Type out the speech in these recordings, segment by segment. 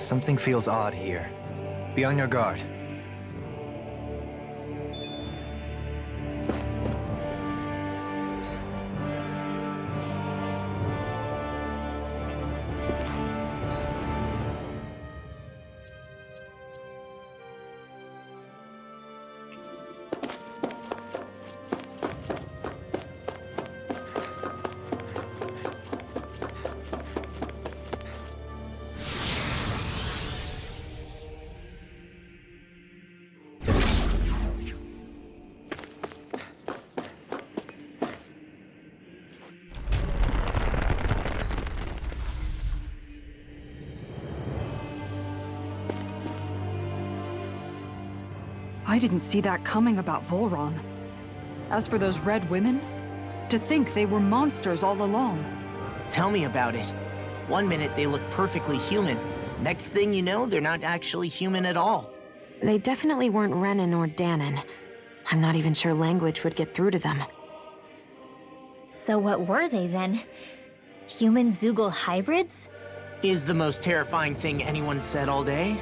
Something feels odd here. Be on your guard. I didn't see that coming about Volron. As for those red women, to think they were monsters all along. Tell me about it. One minute they look perfectly human. Next thing you know, they're not actually human at all. They definitely weren't Renan or Danon. I'm not even sure language would get through to them. So what were they then? Human Zoogle hybrids? Is the most terrifying thing anyone said all day.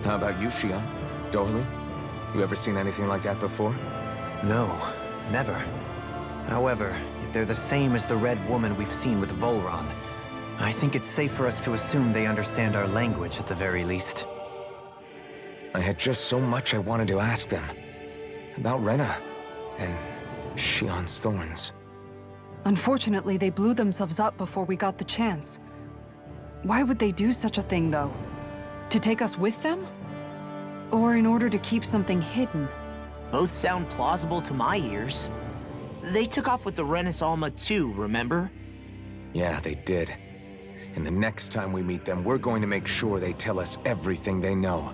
How about you, Xion? Doherly? You ever seen anything like that before? No, never. However, if they're the same as the red woman we've seen with Volron, I think it's safe for us to assume they understand our language at the very least. I had just so much I wanted to ask them. About Rena, and Xion's thorns. Unfortunately, they blew themselves up before we got the chance. Why would they do such a thing, though? To take us with them? Or in order to keep something hidden? Both sound plausible to my ears. They took off with the Renis Alma too, remember? Yeah, they did. And the next time we meet them, we're going to make sure they tell us everything they know.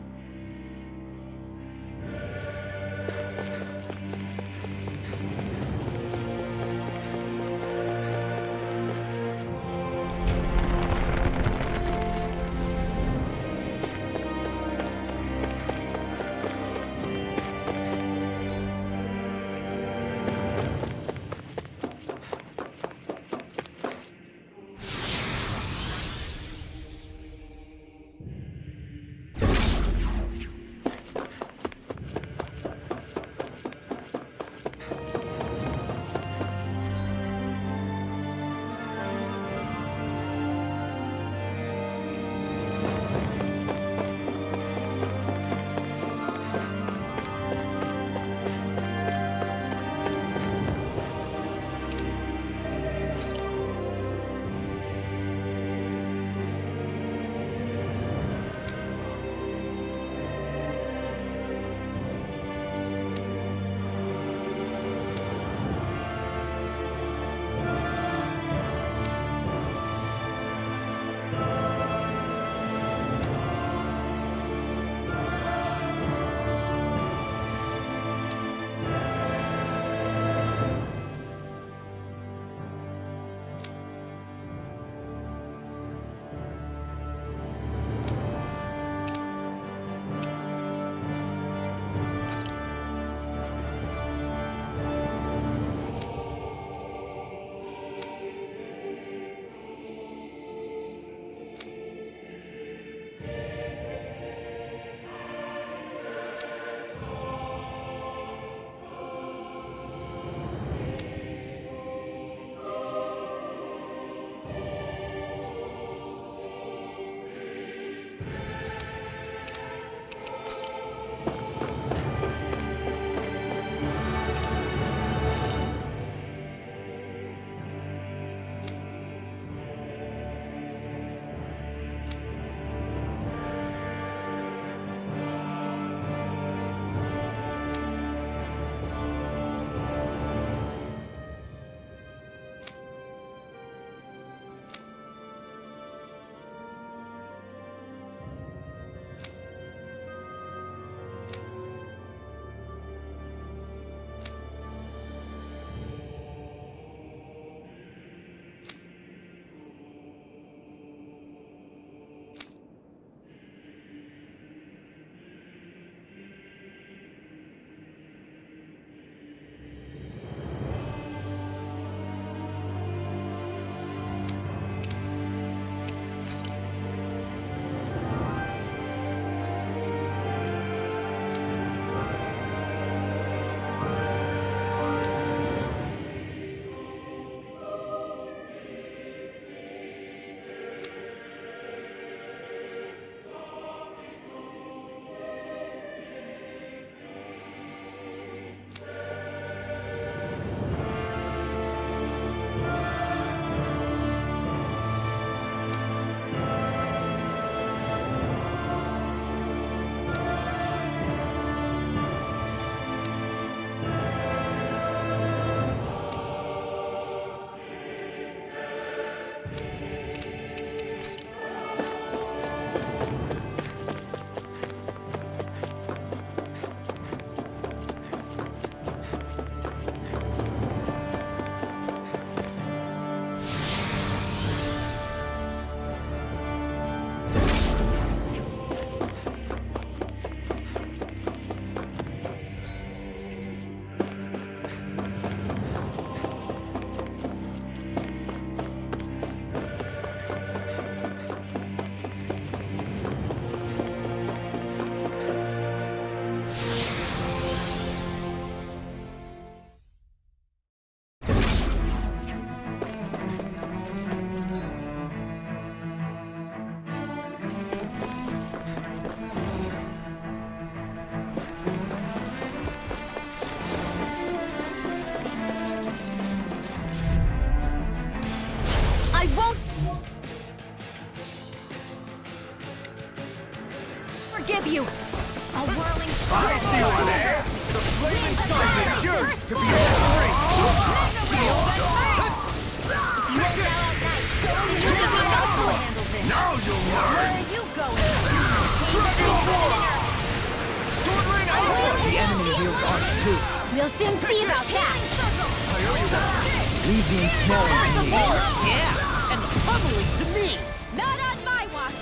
Leave me smelling to me. Yeah, and pummeling to me. Not on my watch!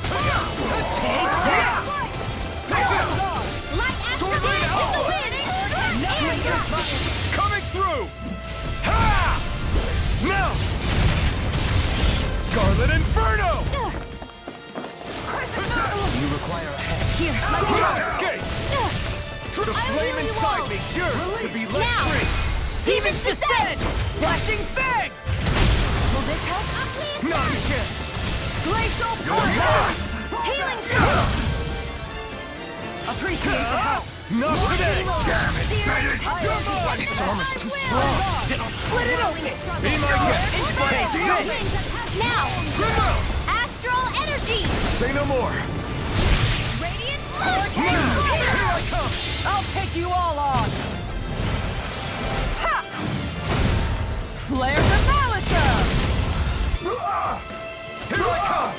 Take that! Light activate in the wind! Coming through! Ha! Now! Scarlet Inferno! You require a tank. Here, let me No go. escape! The flame inside me yearns to be let Now. free! Demons descend! Flashing fang! Will this help? Not again! Glacial You're Point! mine! Healing Appreciate the help. Not today! Damn it, Bennett! It's almost too strong! Then I'll split it open! Be my guest! Take this! Now! Come out! Astral energy! Say no more! Radiant Here I come! I'll take you all on. Ha! Flare the Malisham! Here I come!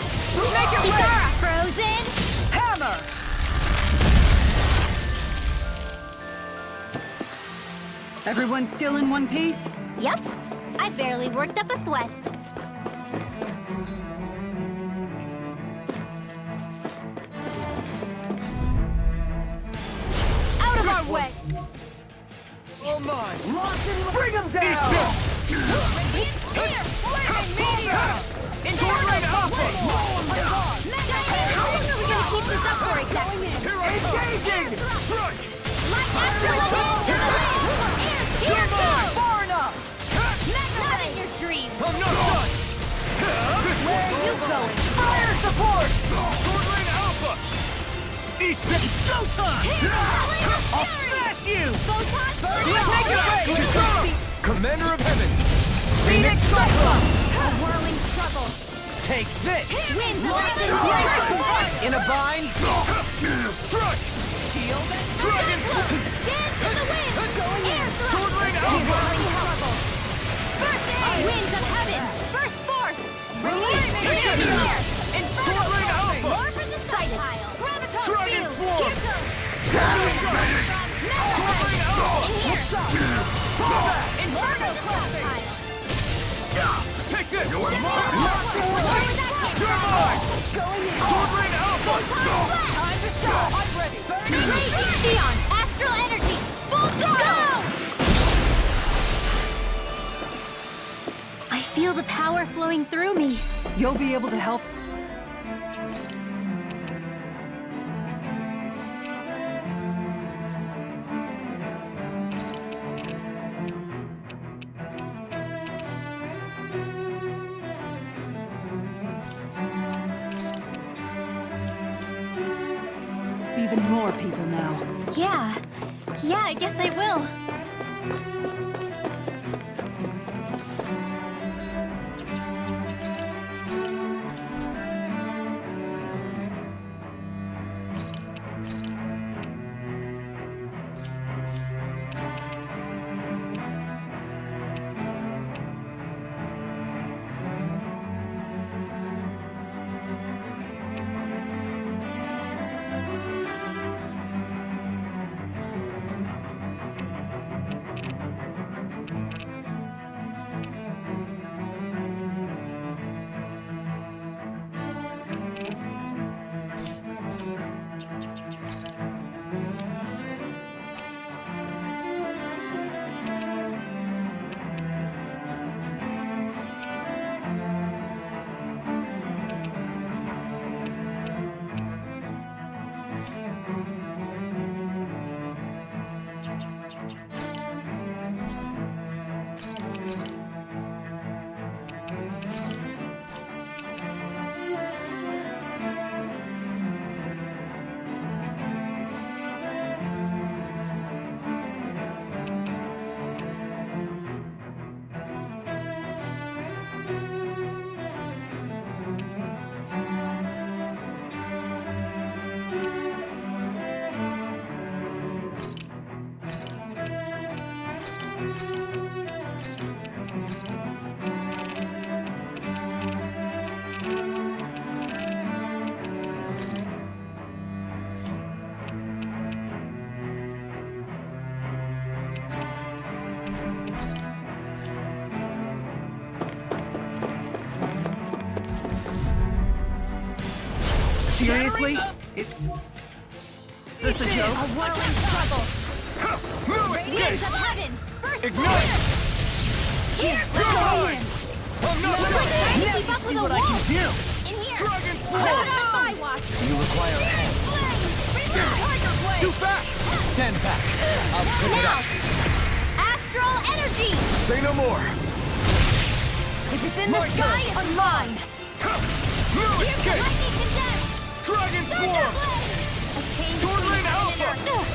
Make it ready! Frozen! Hammer! Everyone still in one piece? Yep. I barely worked up a sweat. Out of our way! All mine! Bring him down! Radiant spear! Flaming meteor! Sword Rain Alpha! We're gonna keep this up for a second. Here I come! Engaging! Strike! Light astral here goes! Far enough! Not in your dreams! I'm not done! Where are you going? Fire support! Sword Rain Alpha! Eat this! It's go time! I'll Smash you! Photon Make it ready! Commander of Heaven! Phoenix Cyclone! A whirling struggle! Take this! Winds of heaven! In a bind? Strike! Shield and Dragon! Dance in the wind! Air Sword thrust! Rain Alpha! First aid! Winds of heaven! First force! Radiant Take it! spear! Sword Rain Alpha! More from the side pile! Graviton Dragon field! Swarm! Here goes! Sword Rain Alpha! In here! Inferno cross pile! Take this! You're Where mine! was that came You're from? mine! Going in! Sword Rain Alpha! Time to show! I'm ready! Radiant Neon! Astral energy! Full throttle! I feel the power flowing through me. You'll be able to help. Even more people now. Yeah. Yeah, I guess I will. Seriously? Is this a joke? A whirling struggle. Radiance of heaven. First ignite. Here, Mine! I'm not done! keep up with the wall. Do! In here. Dragon Not on my watch. You require help. Tiger blade. Too fast! Stand back. I'll pick it Now. up. Astral energy. Say no more. If it's in the sky, it's mine. Move Here's the escape! lightning condensed. Dragon Thunder Swarm! blade. A change Sword between Rain heaven Alpha. and earth.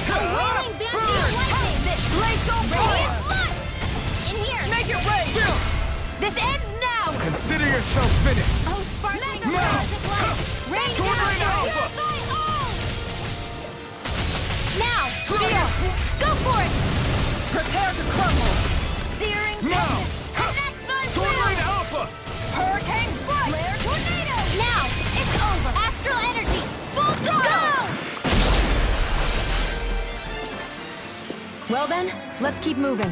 A whirling band Burn. of lightning. This glacial radiant light. In here. Make it rain. This ends now. Consider yourself finished. Oh, sparkling Now. arrows of light. Rain Sword down. Rain Alpha. Purify all. Now, shield. Go for it. Prepare to crumble! Searing Now. tempest. And that's my Sword will. Rain Alpha! Hurricane strike. Flare tornado. Now, it's over. Astral energy. Full throttle. Well then, let's keep moving.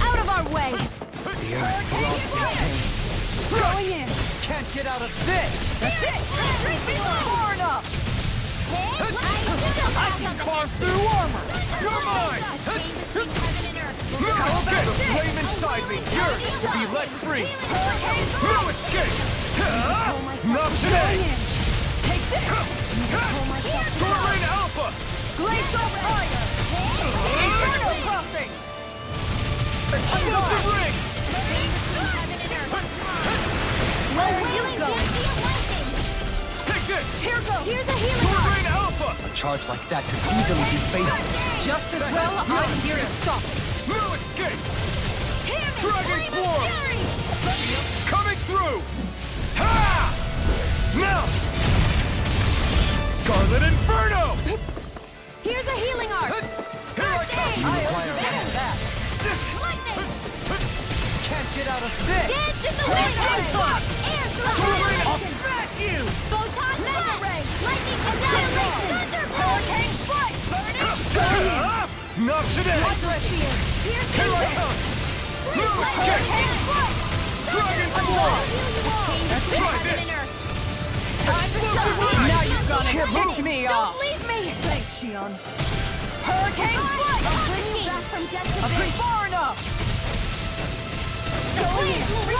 Out of our way. The earth throbs in pain. Going in! Can't get out of this! That's it. Far enough! I can carve through armor! You're mine! No escape! The flame inside me yearns to be let free! No escape! Not today! Take this! Sword Rain Alpha! Glacial fire! Inferno crossing! Explosive ring! Where are you going? Take this! Here goes! Here's a healing Sword arm. Rain Alpha! A charge like that could easily be fatal. Just as well, I'm here to stop it. No escape! Hear me, Dragon flame of Swarm. fury. Coming through! Ha! Now! Scarlet Inferno! Here's a healing arm. Here I come! I understand that. Lightning. Can't get out of this! Dance in the wind. Air Sword Rain, I'll thrust. smash you! Photon mega ray. Lightning annihilation. Thunder hurricane strike. Not today! Here's Here I the come! No escape! hurricane strike. Dragon Swarm! Try this! Time to Explosive shine! ring! Now you've gone and kicked me off! Don't leave me. Thanks, Shion. Hurricane strike! I'll bring you back from death to I've been far enough!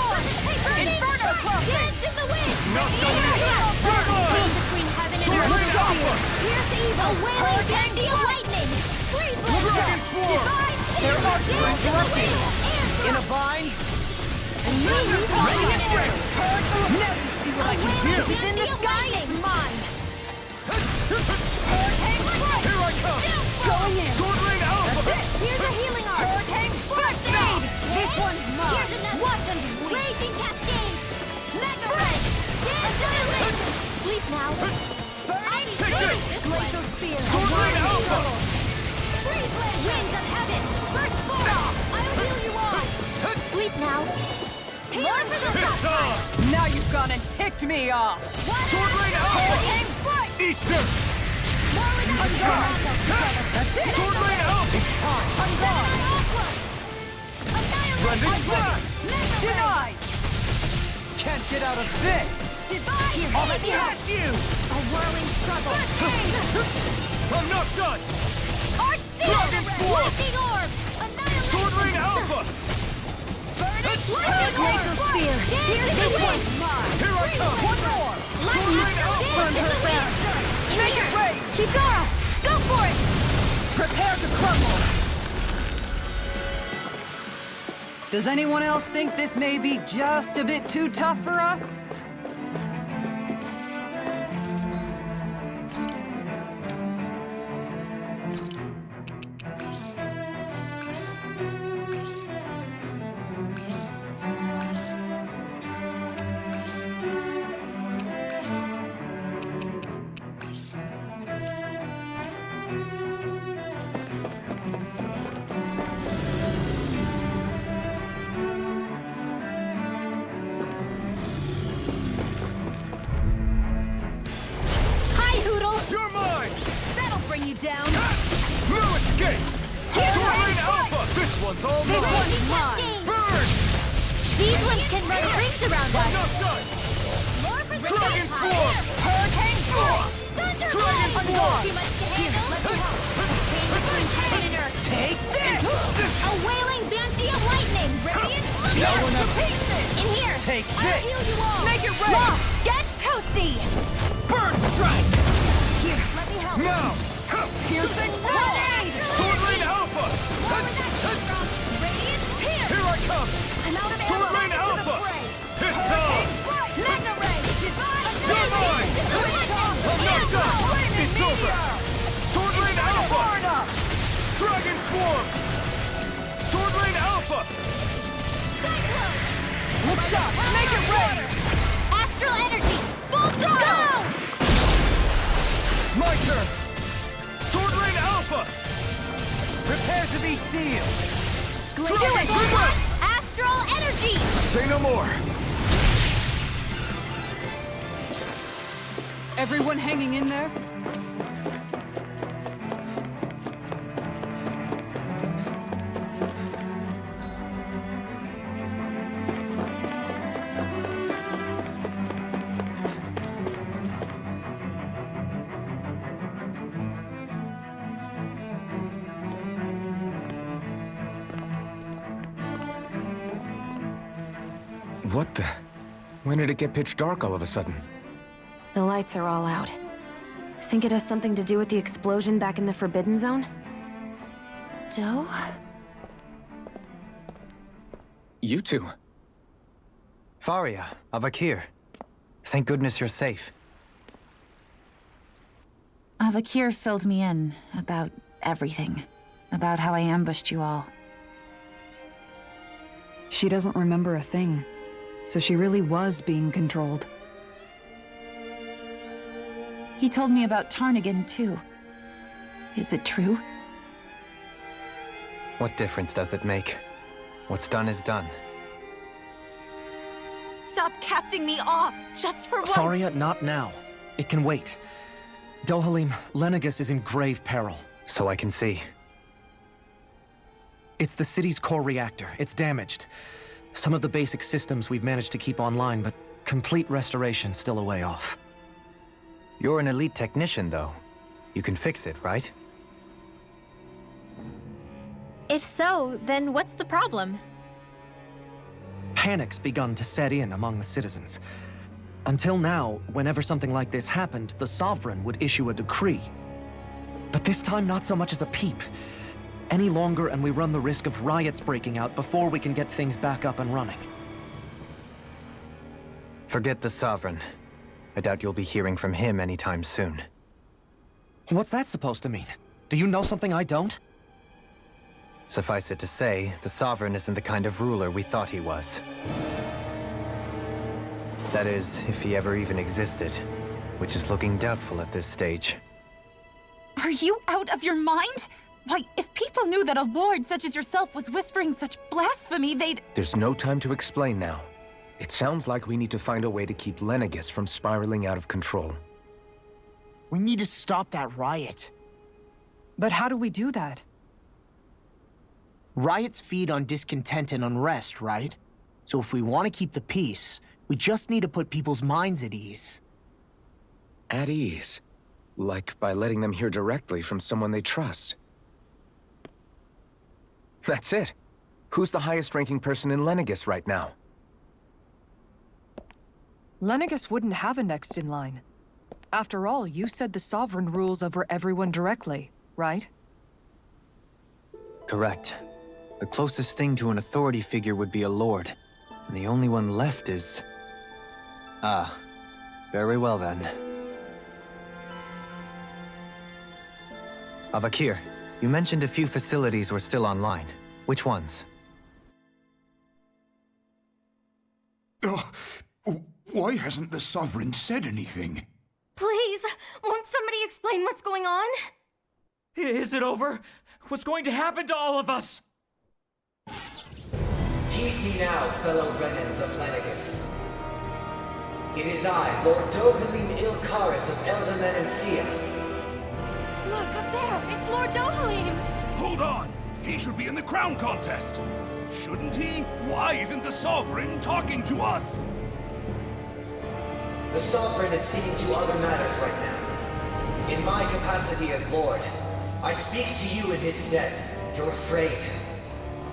Inferno crossing. Dance in the wind. Not done yet! You're mine. Between heaven and Sword Rain earth. Alpha! Here's the evil. Wailing candy of lightning. Freeze Dragon Swarm! There are dance in the wind. In a bind? Radiant ring. Now you see what I can do! It's in the sky. It's mine. Here I come! Going in! Sword Rain Alpha! Here's a healing arm. Hurricane First aid. This one's mine! Here's another. Watch and raging cascade. Mega ray. Annihilation. Sleep now. I'm Take this. Glacial spear. Sword Rain Alpha! Freeze blade. Winds of heaven. First form. I'll heal you all. Sleep now. More for the It's on! Now you've gone and ticked me off! Sword Rain Hurricane Alpha! strike. Eat this! I'm gone! That's it! Sword Rain Alpha! I'm gone! Blending Blast! Denied! Can't get out of this! I'll smash you! A whirling struggle. I'm not done! Dragon Swarm. Walking orb. Annihilation. Sword Rain Alpha! Glacial spear. Here's the wind. Here I come! One more! Sword Rain Alpha! Dance in the wind. Make it rain! Kizara, go for it. Prepare to crumble! Does anyone else think this may be just a bit too tough for us? one's all This mine! one's mine! Burn! These ones can run rings around I'm us. not done! More for Dragon Swarm! Hurricane Force! Dragon Swarm! Too much to handle? Let me help. Chain between heaven and earth. Take this! A wailing banshee of lightning. Radiant Now we're not... in here. Take I'll this! heal you all. Make it rain! Lock, get toasty. Burn strike! Here, let me help. Now! Piercing grenade! Sword Rain Alpha! Radiant here. Here I come! I'm out of Sword ammo. Rain Back into the Alpha! fray. Hit down! Magna ray. You're mine! I'm not done! It's over! Sword Rain Alpha! Dragon Swarm! Sword Rain Alpha! Look shot! Make it rain! Astral energy. Full throttle. My turn! Sword Rain Alpha! Prepare to be sealed! Dragon Swarm! Astral energy. Say no more! Everyone hanging in there? What the? When did it get pitch dark all of a sudden? The lights are all out. Think it has something to do with the explosion back in the Forbidden Zone? Doe? You two. Faria, Avakir. Thank goodness you're safe. Avakir filled me in about everything. About how I ambushed you all. She doesn't remember a thing. So she really was being controlled. He told me about Tarnigan, too. Is it true? What difference does it make? What's done is done. Stop casting me off, just for once! Faria, not now. It can wait. Dohalim, Lenegis is in grave peril. So I can see. It's the city's core reactor. It's damaged. Some of the basic systems we've managed to keep online, but complete restoration's still a way off. You're an elite technician, though. You can fix it, right? If so, then what's the problem? Panic's begun to set in among the citizens. Until now, whenever something like this happened, the Sovereign would issue a decree. But this time, not so much as a peep. Any longer, and we run the risk of riots breaking out before we can get things back up and running. Forget the Sovereign. I doubt you'll be hearing from him anytime soon. What's that supposed to mean? Do you know something I don't? Suffice it to say, the Sovereign isn't the kind of ruler we thought he was. That is, if he ever even existed, which is looking doubtful at this stage. Are you out of your mind? Why, if people knew that a lord such as yourself was whispering such blasphemy, they'd... There's no time to explain now. It sounds like we need to find a way to keep Lenegis from spiraling out of control. We need to stop that riot. But how do we do that? Riots feed on discontent and unrest, right? So if we want to keep the peace, we just need to put people's minds at ease. At ease? Like by letting them hear directly from someone they trust. That's it. Who's the highest-ranking person in Lenegis right now? Lenegis wouldn't have a next in line. After all, you said the Sovereign rules over everyone directly, right? Correct. The closest thing to an authority figure would be a lord. And the only one left is... Ah. Very well then. Avakir, you mentioned a few facilities were still online. Which ones? Why hasn't the Sovereign said anything? Please, won't somebody explain what's going on? Is it over? What's going to happen to all of us? Heed me now, fellow Renans of Lenegis. It is I, Lord Dohalim Ilkaris of Eldaman and Sia. Look, up there! It's Lord Dohalim! Hold on! He should be in the crown contest. Shouldn't he? Why isn't the Sovereign talking to us? The Sovereign is seeing to other matters right now. In my capacity as Lord, I speak to you in his stead. You're afraid,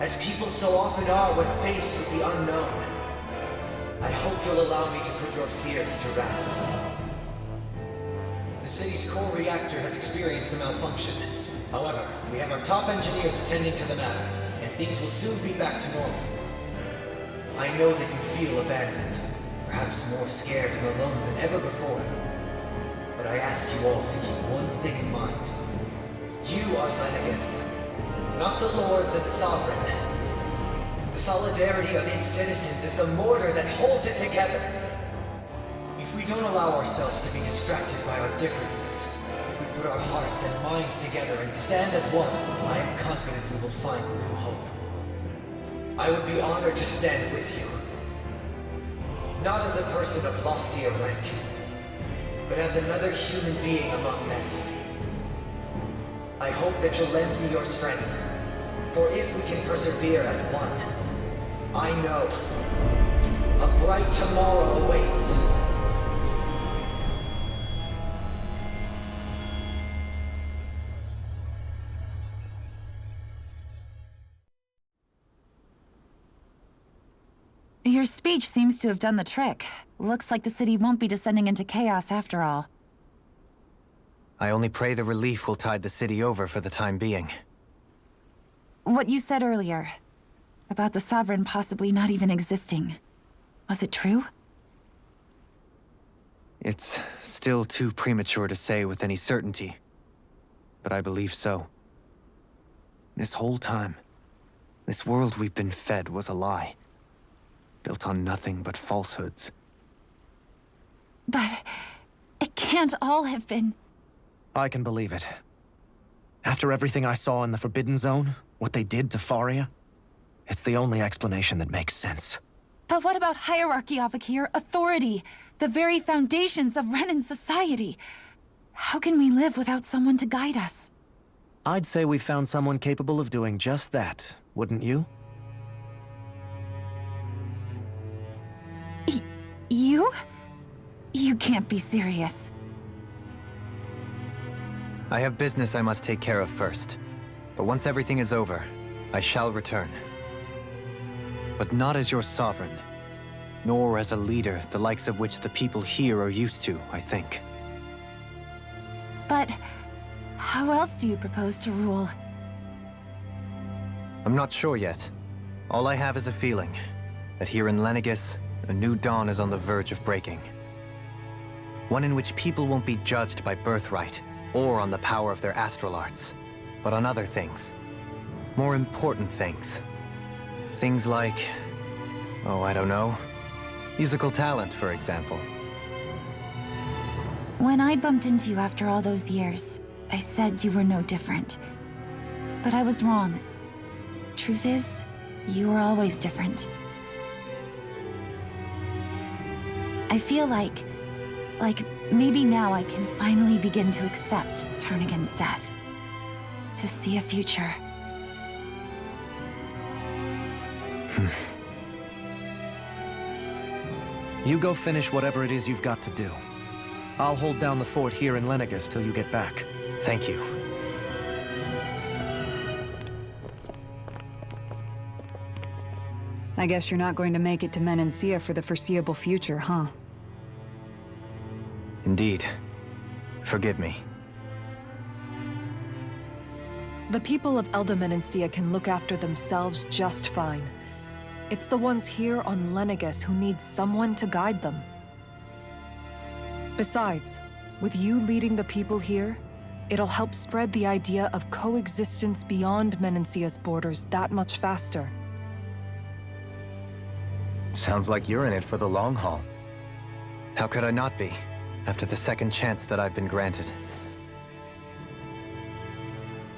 as people so often are when faced with the unknown. I hope you'll allow me to put your fears to rest. The city's core reactor has experienced a malfunction. However, we have our top engineers attending to the matter, and things will soon be back to normal. I know that you feel abandoned, perhaps more scared and alone than ever before. But I ask you all to keep one thing in mind. You are Lenegis, not the Lords and Sovereign. The solidarity of its citizens is the mortar that holds it together. If we don't allow ourselves to be distracted by our differences, if we put our hearts and minds together and stand as one, I am confident we will find new hope. I would be honored to stand with you. Not as a person of loftier rank, but as another human being among many. I hope that you'll lend me your strength, for if we can persevere as one, I know a bright tomorrow awaits. Your speech seems to have done the trick. Looks like the city won't be descending into chaos after all. I only pray the relief will tide the city over for the time being. What you said earlier, about the Sovereign possibly not even existing, was it true? It's still too premature to say with any certainty, but I believe so. This whole time, this world we've been fed was a lie, built on nothing but falsehoods. But it can't all have been... I can believe it. After everything I saw in the Forbidden Zone, what they did to Faria, it's the only explanation that makes sense. But what about hierarchy, Avakir? Authority? The very foundations of Renan society? How can we live without someone to guide us? I'd say we found someone capable of doing just that, wouldn't you? You? You can't be serious. I have business I must take care of first. But once everything is over, I shall return. But not as your sovereign, nor as a leader the likes of which the people here are used to, I think. But how else do you propose to rule? I'm not sure yet. All I have is a feeling that here in Lenegis, a new dawn is on the verge of breaking. One in which people won't be judged by birthright, or on the power of their astral arts, but on other things. More important things. Things like, oh, I don't know, musical talent, for example. When I bumped into you after all those years, I said you were no different. But I was wrong. Truth is, you were always different. I feel like maybe now I can finally begin to accept Turnagain's death. To see a future. You go finish whatever it is you've got to do. I'll hold down the fort here in Lenegis till you get back. Thank you. I guess you're not going to make it to Menancia for the foreseeable future, huh? Indeed. Forgive me. The people of Elda Menancia can look after themselves just fine. It's the ones here on Lenegis who need someone to guide them. Besides, with you leading the people here, it'll help spread the idea of coexistence beyond Menancia's borders that much faster. Sounds like you're in it for the long haul. How could I not be, after the second chance that I've been granted?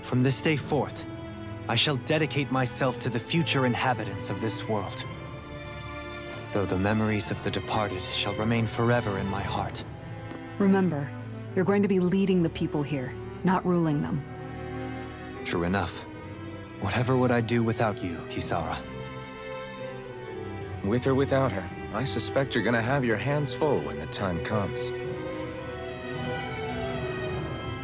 From this day forth, I shall dedicate myself to the future inhabitants of this world. Though the memories of the departed shall remain forever in my heart. Remember, you're going to be leading the people here, not ruling them. True enough. Whatever would I do without you, Kisara? With or without her, I suspect you're gonna have your hands full when the time comes.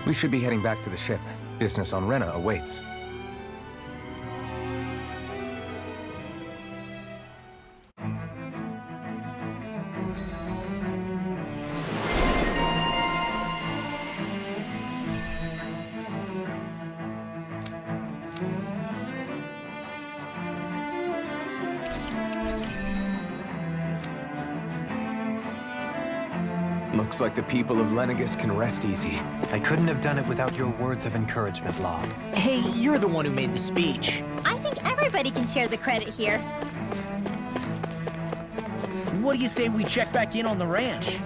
We should be heading back to the ship. Business on Rena awaits. Looks like the people of Lenegis can rest easy. I couldn't have done it without your words of encouragement, Law. Hey, you're the one who made the speech. I think everybody can share the credit here. What do you say we check back in on the ranch?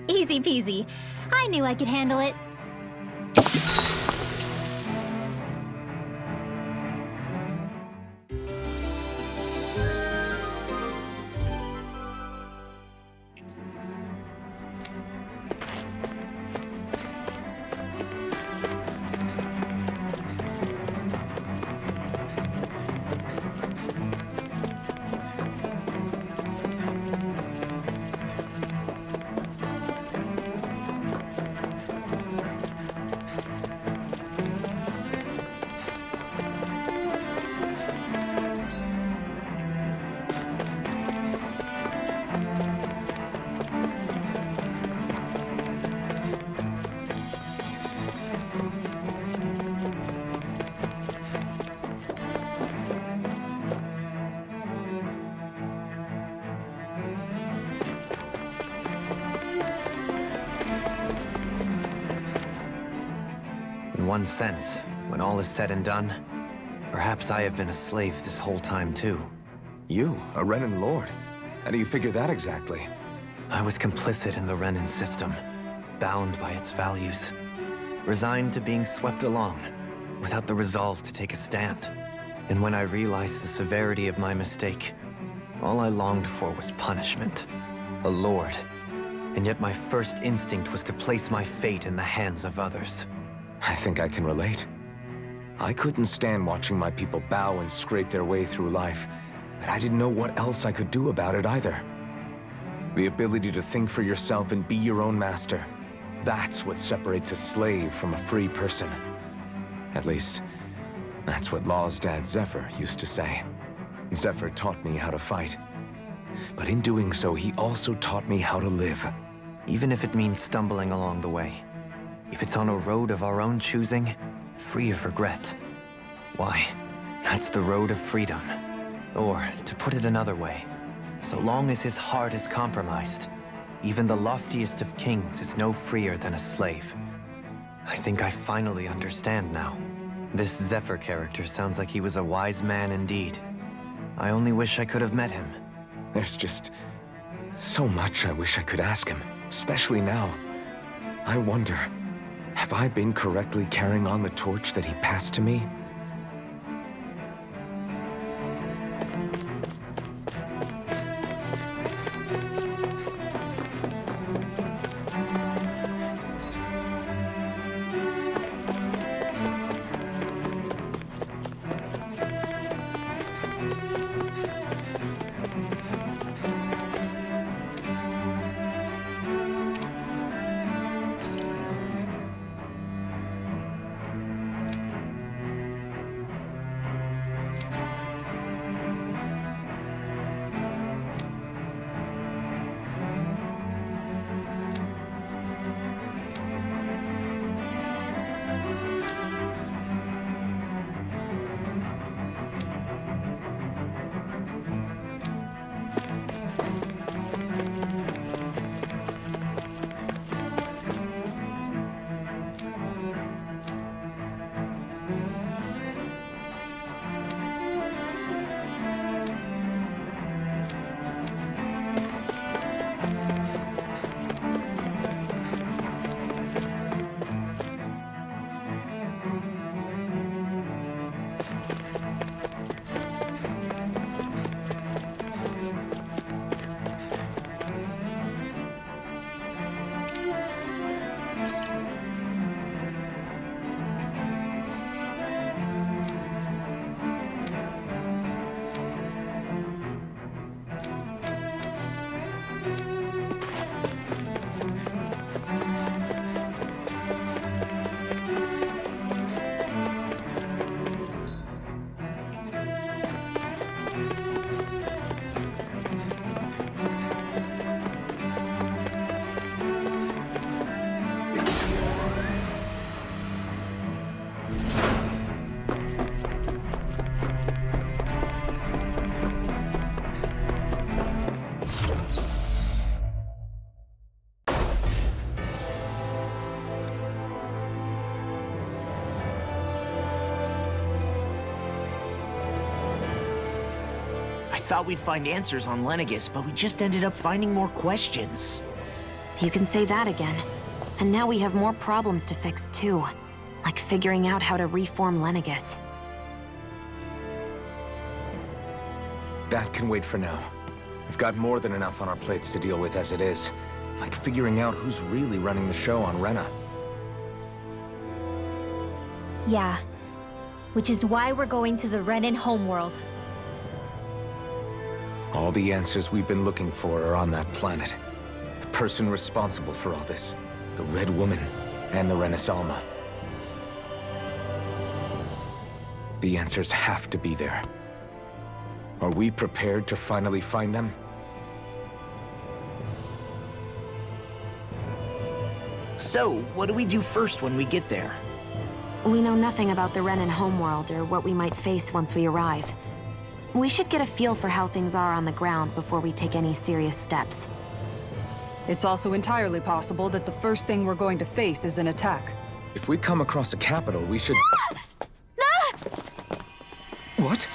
Easy peasy. I knew I could handle it. In one sense, when all is said and done, perhaps I have been a slave this whole time too. You, a Renan lord? How do you figure that exactly? I was complicit in the Renan system, bound by its values, resigned to being swept along, without the resolve to take a stand. And when I realized the severity of my mistake, all I longed for was punishment. A lord. And yet my first instinct was to place my fate in the hands of others. I think I can relate. I couldn't stand watching my people bow and scrape their way through life, but I didn't know what else I could do about it either. The ability to think for yourself and be your own master, that's what separates a slave from a free person. At least, that's what Law's dad Zephyr used to say. Zephyr taught me how to fight. But in doing so, he also taught me how to live. Even if it means stumbling along the way. If it's on a road of our own choosing, free of regret. Why, that's the road of freedom. Or, to put it another way, so long as his heart is compromised, even the loftiest of kings is no freer than a slave. I think I finally understand now. This Zephyr character sounds like he was a wise man indeed. I only wish I could have met him. There's just so much I wish I could ask him, especially now. I wonder, have I been correctly carrying on the torch that he passed to me? I thought we'd find answers on Lenegis, but we just ended up finding more questions. You can say that again. And now we have more problems to fix, too. Like figuring out how to reform Lenegis. That can wait for now. We've got more than enough on our plates to deal with as it is. Like figuring out who's really running the show on Rena. Yeah. Which is why we're going to the Renan homeworld. All the answers we've been looking for are on that planet. The person responsible for all this. The Red Woman and the Renasalma. The answers have to be there. Are we prepared to finally find them? So, what do we do first when we get there? We know nothing about the Renan homeworld or what we might face once we arrive. We should get a feel for how things are on the ground before we take any serious steps. It's also entirely possible that the first thing we're going to face is an attack. If we come across a capital, we should... What?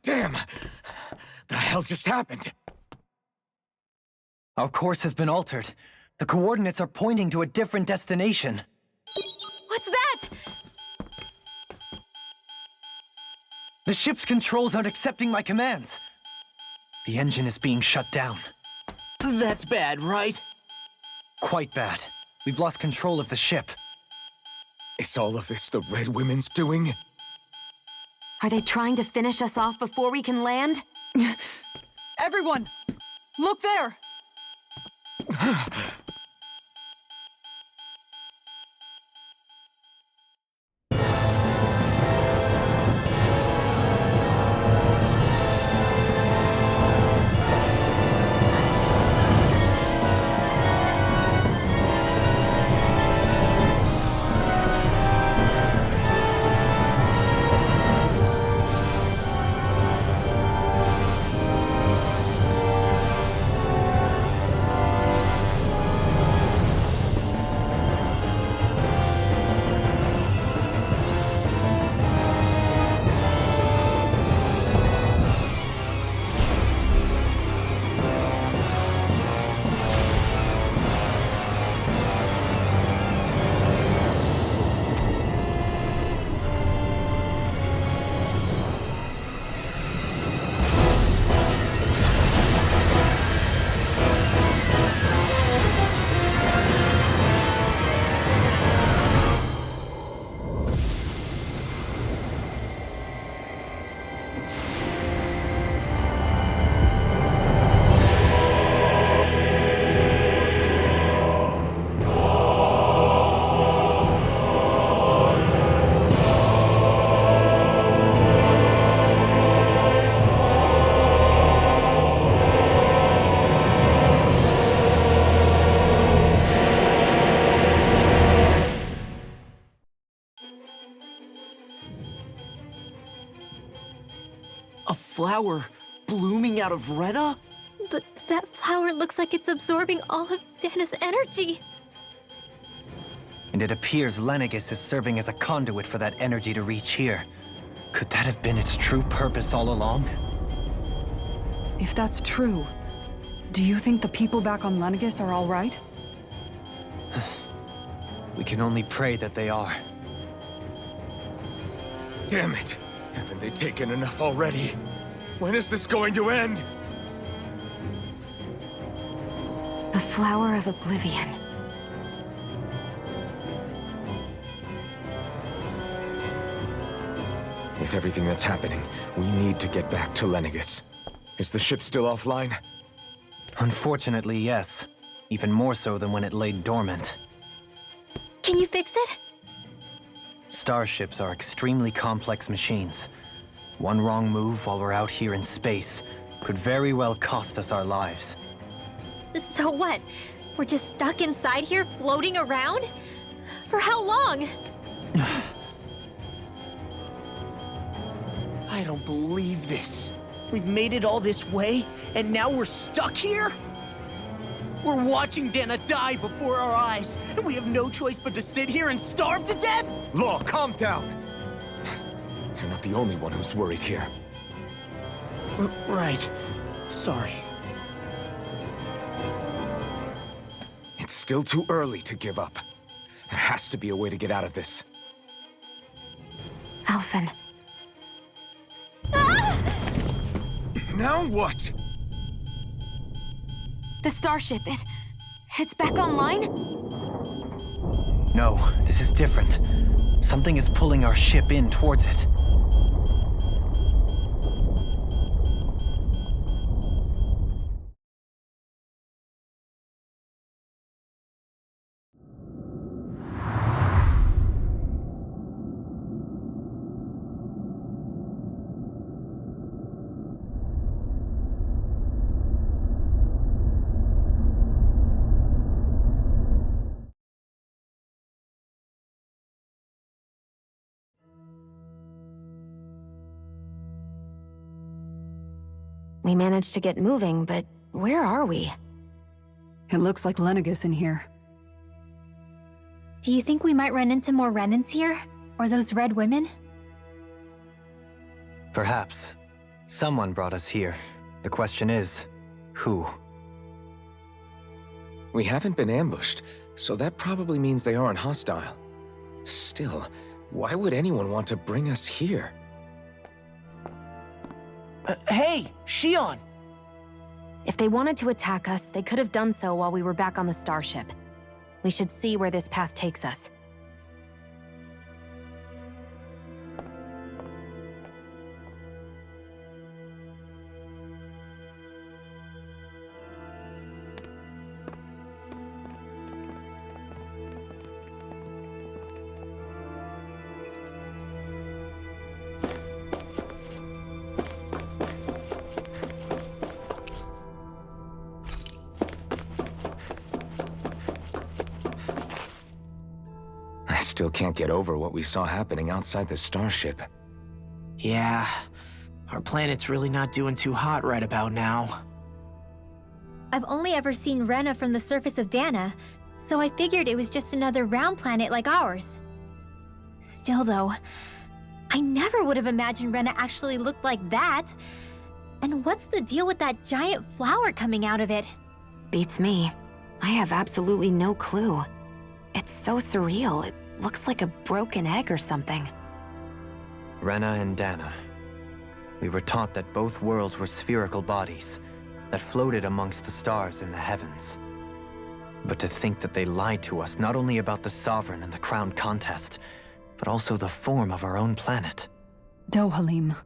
Damn! The hell just happened? Our course has been altered. The coordinates are pointing to a different destination. What's that? The ship's controls aren't accepting my commands. The engine is being shut down. That's bad, right? Quite bad. We've lost control of the ship. Is all of this the Red Women's doing? Are they trying to finish us off before we can land? Everyone! Look there! A flower blooming out of Rena? But that flower looks like it's absorbing all of Dahna's energy. And it appears Lenegis is serving as a conduit for that energy to reach here. Could that have been its true purpose all along? If that's true, do you think the people back on Lenegis are all right? We can only pray that they are. Damn it! Haven't they taken enough already? When is this going to end? The Flower of Oblivion. With everything that's happening, we need to get back to Lenegis. Is the ship still offline? Unfortunately, yes. Even more so than when it lay dormant. Can you fix it? Starships are extremely complex machines. One wrong move while we're out here in space could very well cost us our lives. So what? We're just stuck inside here, floating around? For how long? I don't believe this. We've made it all this way, and now we're stuck here? We're watching Dahna die before our eyes, and we have no choice but to sit here and starve to death? Law, calm down! You're not the only one who's worried here. Right. Sorry. It's still too early to give up. There has to be a way to get out of this. Alphen. Now what? The starship, it's back online? No, this is different. Something is pulling our ship in towards it. We managed to get moving, but where are we? It looks like Lenegis in here. Do you think we might run into more Renans here? Or those red women? Perhaps. Someone brought us here. The question is, who? We haven't been ambushed, so that probably means they aren't hostile. Still, why would anyone want to bring us here? Hey, Shion! If they wanted to attack us, they could have done so while we were back on the starship. We should see where this path takes us. Still can't get over what we saw happening outside the starship. Yeah, our planet's really not doing too hot right about now. I've only ever seen Rena from the surface of Dahna, so I figured it was just another round planet like ours. Still though, I never would have imagined Rena actually looked like that. And what's the deal with that giant flower coming out of it? Beats me. I have absolutely no clue. It's so surreal. It looks like a broken egg or something. Rena and Dahna. We were taught that both worlds were spherical bodies that floated amongst the stars in the heavens. But to think that they lied to us not only about the Sovereign and the Crown contest, but also the form of our own planet. Dohalim.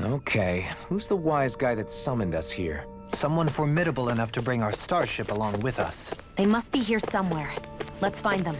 Okay, who's the wise guy that summoned us here? Someone formidable enough to bring our starship along with us. They must be here somewhere. Let's find them.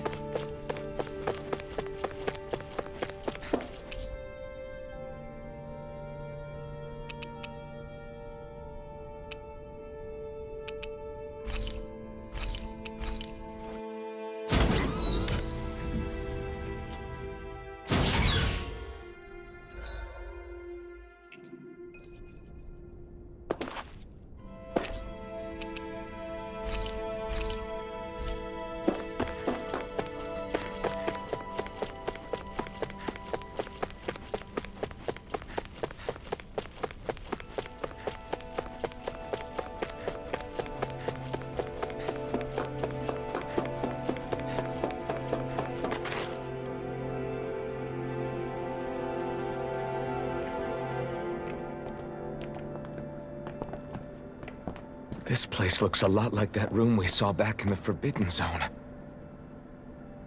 This place looks a lot like that room we saw back in the Forbidden Zone.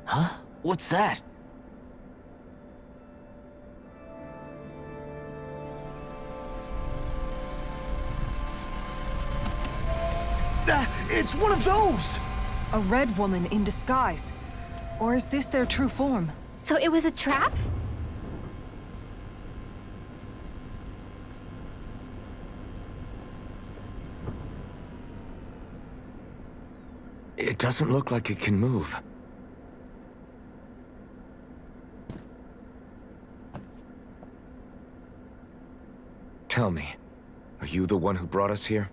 Huh? What's that? It's one of those! A red woman in disguise. Or is this their true form? So it was a trap? It doesn't look like it can move. Tell me, are you the one who brought us here?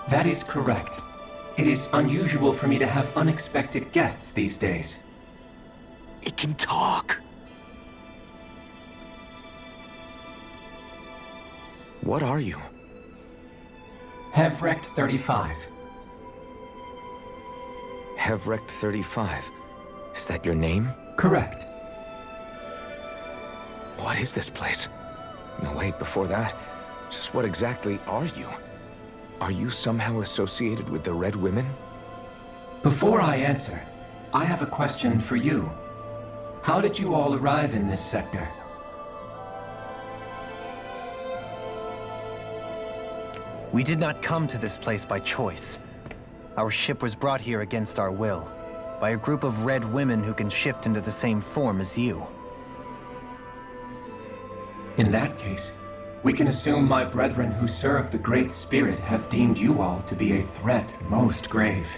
That is correct. It is unusual for me to have unexpected guests these days. It can talk. What are you? Hevrect 35. Hevrect 35. Is that your name? Correct. What is this place? No, wait, before that, just what exactly are you? Are you somehow associated with the Red Women? Before I answer, I have a question for you. How did you all arrive in this sector? We did not come to this place by choice. Our ship was brought here against our will, by a group of red women who can shift into the same form as you. In that case, we can assume my brethren who serve the Great Spirit have deemed you all to be a threat most grave.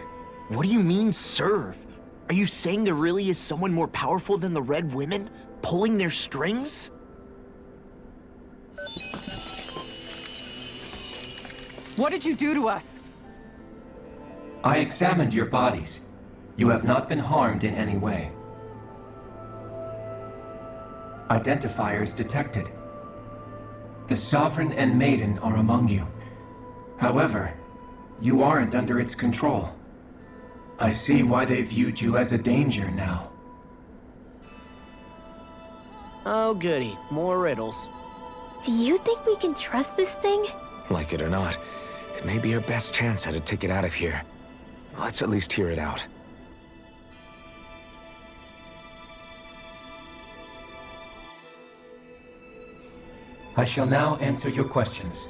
What do you mean, serve? Are you saying there really is someone more powerful than the Red Women, pulling their strings? What did you do to us? I examined your bodies. You have not been harmed in any way. Identifiers detected. The Sovereign and Maiden are among you. However, you aren't under its control. I see why they viewed you as a danger now. Oh goody, more riddles. Do you think we can trust this thing? Like it or not, it may be our best chance at a ticket out of here. Let's at least hear it out. I shall now answer your questions.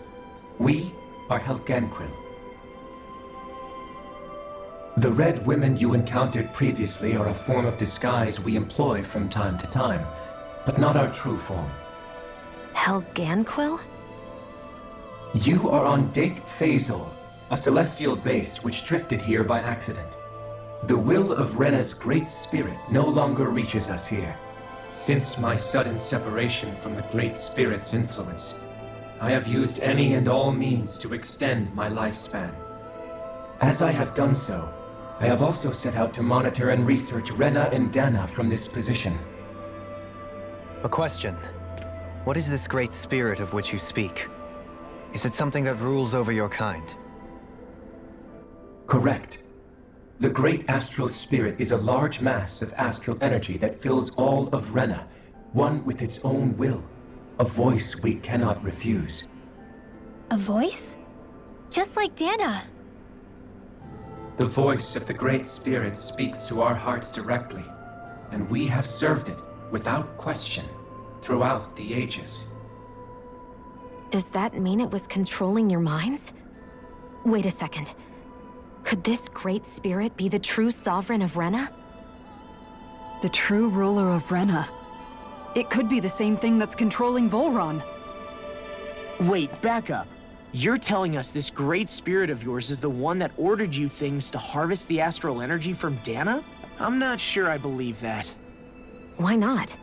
We are Helganquians. The red women you encountered previously are a form of disguise we employ from time to time, but not our true form. Helganquians? You are on Daeq Faezol, a celestial base which drifted here by accident. The will of Rena's great spirit no longer reaches us here. Since my sudden separation from the Great Spirit's influence, I have used any and all means to extend my lifespan. As I have done so, I have also set out to monitor and research Rena and Dahna from this position. A question. What is this great spirit of which you speak? Is it something that rules over your kind? Correct. The Great Astral Spirit is a large mass of astral energy that fills all of Rena, one with its own will, a voice we cannot refuse. A voice? Just like Dahna. The voice of the Great Spirit speaks to our hearts directly, and we have served it, without question, throughout the ages. Does that mean it was controlling your minds? Wait a second. Could this great spirit be the true sovereign of Rena? The true ruler of Rena. It could be the same thing that's controlling Volron. Wait, back up. You're telling us this great spirit of yours is the one that ordered you things to harvest the astral energy from Dahna? I'm not sure I believe that. Why not?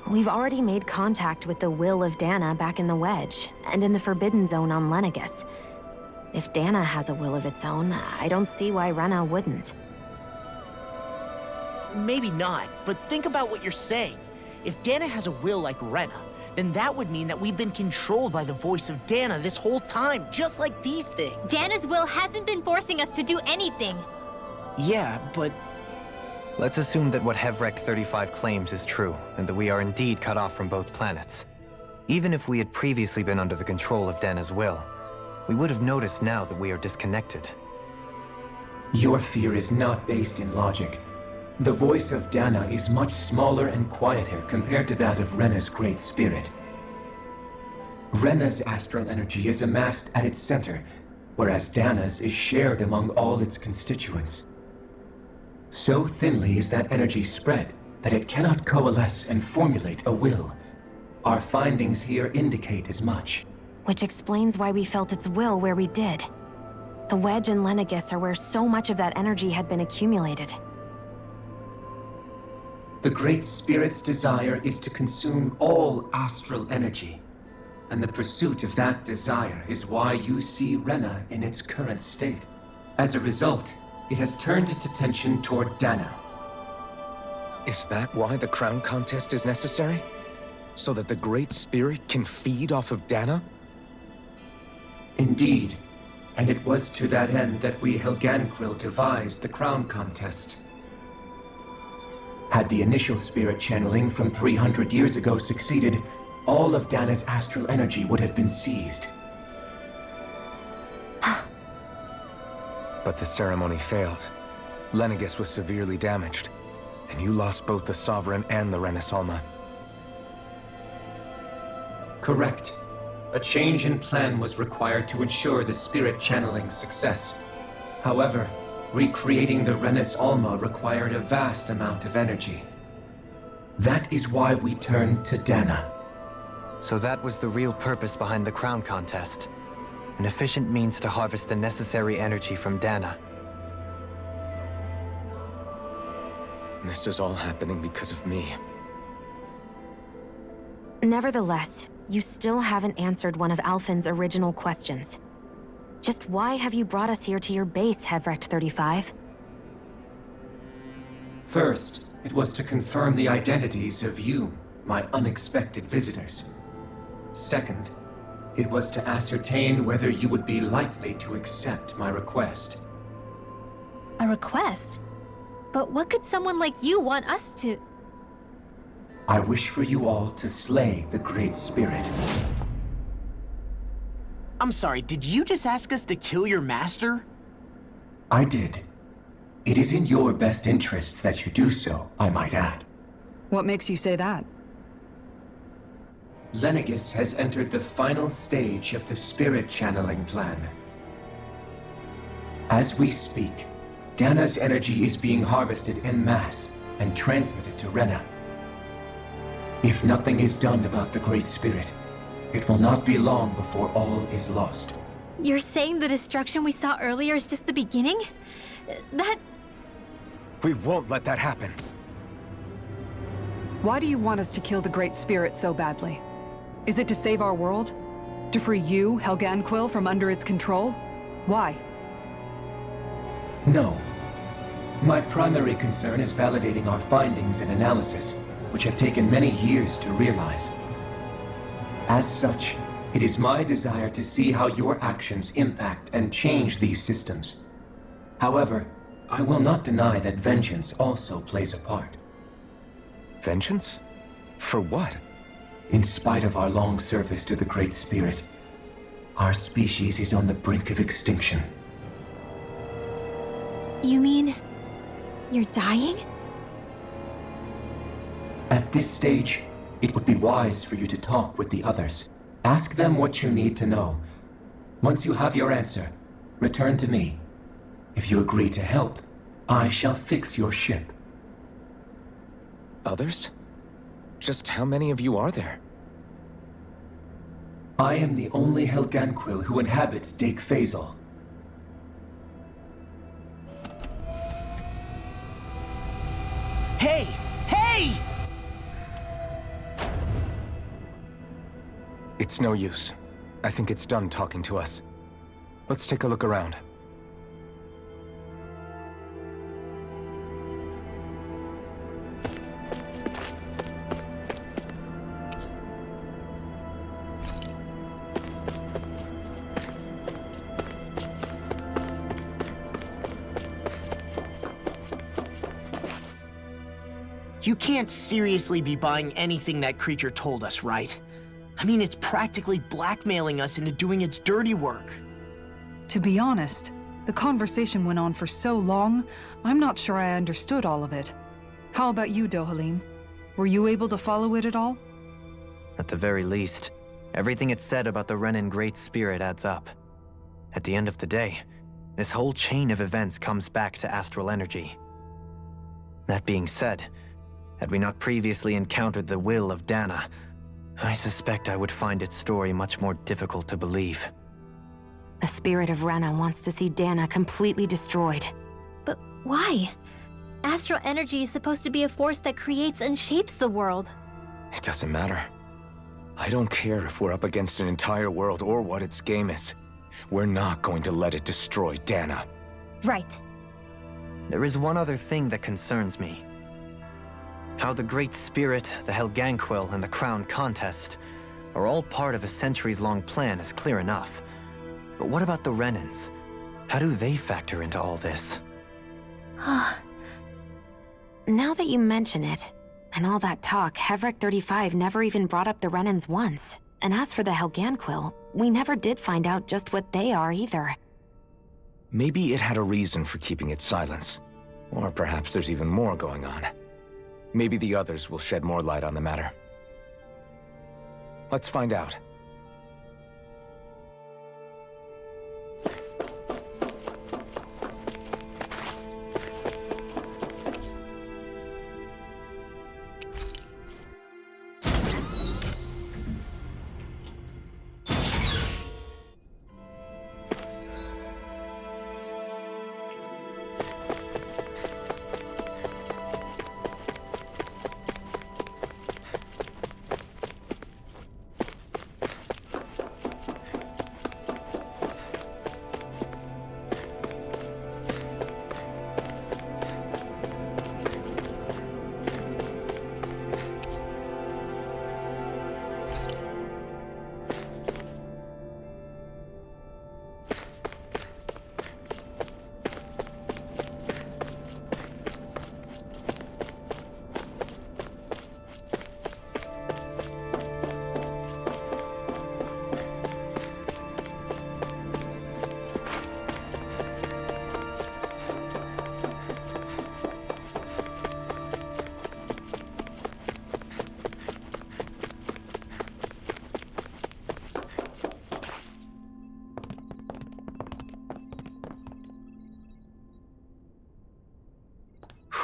We've already made contact with the will of Dahna back in the Wedge, and in the Forbidden Zone on Lenegus. If Dahna has a will of its own, I don't see why Rena wouldn't. Maybe not, but think about what you're saying. If Dahna has a will like Rena, then that would mean that we've been controlled by the voice of Dahna this whole time, just like these things. Dahna's will hasn't been forcing us to do anything. Yeah, but... Let's assume that what Hevrek 35 claims is true, and that we are indeed cut off from both planets. Even if we had previously been under the control of Dahna's will, we would have noticed now that we are disconnected. Your fear is not based in logic. The voice of Dahna is much smaller and quieter compared to that of Rena's great spirit. Rena's astral energy is amassed at its center, whereas Dahna's is shared among all its constituents. So thinly is that energy spread that it cannot coalesce and formulate a will. Our findings here indicate as much. Which explains why we felt its will where we did. The Wedge and Lenegus are where so much of that energy had been accumulated. The Great Spirit's desire is to consume all astral energy. And the pursuit of that desire is why you see Rena in its current state. As a result, it has turned its attention toward Dahna. Is that why the crown contest is necessary? So that the Great Spirit can feed off of Dahna? Indeed. And it was to that end that we Helganquians devised the crown contest. Had the initial spirit channeling from 300 years ago succeeded, all of Dahna's astral energy would have been seized. But the ceremony failed. Lenegus was severely damaged, and you lost both the Sovereign and the Renasalma. Correct. A change in plan was required to ensure the spirit channeling success. However, recreating the Rena's Alma required a vast amount of energy. That is why we turned to Dahna. So that was the real purpose behind the crown contest. An efficient means to harvest the necessary energy from Dahna. This is all happening because of me. Nevertheless, you still haven't answered one of Alphen's original questions. Just why have you brought us here to your base, Hevrek 35? First, it was to confirm the identities of you, my unexpected visitors. Second, it was to ascertain whether you would be likely to accept my request. A request? But what could someone like you want us to... I wish for you all to slay the Great Spirit. I'm sorry, did you just ask us to kill your master? I did. It is in your best interest that you do so, I might add. What makes you say that? Lenegis has entered the final stage of the spirit channeling plan. As we speak, Dahna's energy is being harvested en masse and transmitted to Rena. If nothing is done about the Great Spirit, it will not be long before all is lost. You're saying the destruction we saw earlier is just the beginning? That... We won't let that happen. Why do you want us to kill the Great Spirit so badly? Is it to save our world? To free you, Helganquiel, from under its control? Why? No. My primary concern is validating our findings and analysis, which have taken many years to realize. As such, it is my desire to see how your actions impact and change these systems. However, I will not deny that vengeance also plays a part. Vengeance? For what? In spite of our long service to the Great Spirit, our species is on the brink of extinction. You mean... you're dying? At this stage, it would be wise for you to talk with the others. Ask them what you need to know. Once you have your answer, return to me. If you agree to help, I shall fix your ship. Others? Just how many of you are there? I am the only Helganquiel who inhabits Daeq Faezol. Hey! Hey! It's no use. I think it's done talking to us. Let's take a look around. You can't seriously be buying anything that creature told us, right? I mean, it's practically blackmailing us into doing its dirty work. To be honest, the conversation went on for so long, I'm not sure I understood all of it. How about you, Dohalim? Were you able to follow it at all? At the very least, everything it said about the Renan Great Spirit adds up. At the end of the day, this whole chain of events comes back to astral energy. That being said, had we not previously encountered the will of Dahna, I suspect I would find its story much more difficult to believe. The spirit of Rena wants to see Dahna completely destroyed. But why? Astral energy is supposed to be a force that creates and shapes the world. It doesn't matter. I don't care if we're up against an entire world or what its game is. We're not going to let it destroy Dahna. Right. There is one other thing that concerns me. How the Great Spirit, the Helganquiel, and the Crown Contest are all part of a centuries-long plan is clear enough. But what about the Renans? How do they factor into all this? Now that you mention it, and all that talk, Hevrek 35 never even brought up the Renans once. And as for the Helganquiel, we never did find out just what they are either. Maybe it had a reason for keeping its silence. Or perhaps there's even more going on. Maybe the others will shed more light on the matter. Let's find out.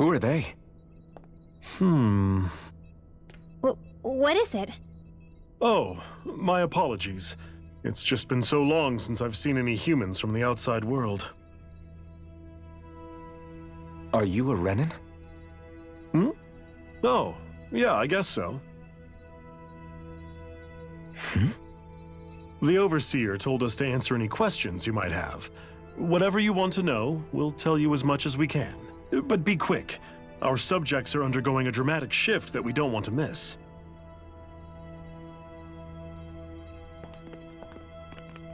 Who are they? What is it? Oh, my apologies. It's just been so long since I've seen any humans from the outside world. Are you a Renan? Oh, yeah, I guess so. The Overseer told us to answer any questions you might have. Whatever you want to know, we'll tell you as much as we can. But be quick. Our subjects are undergoing a dramatic shift that we don't want to miss.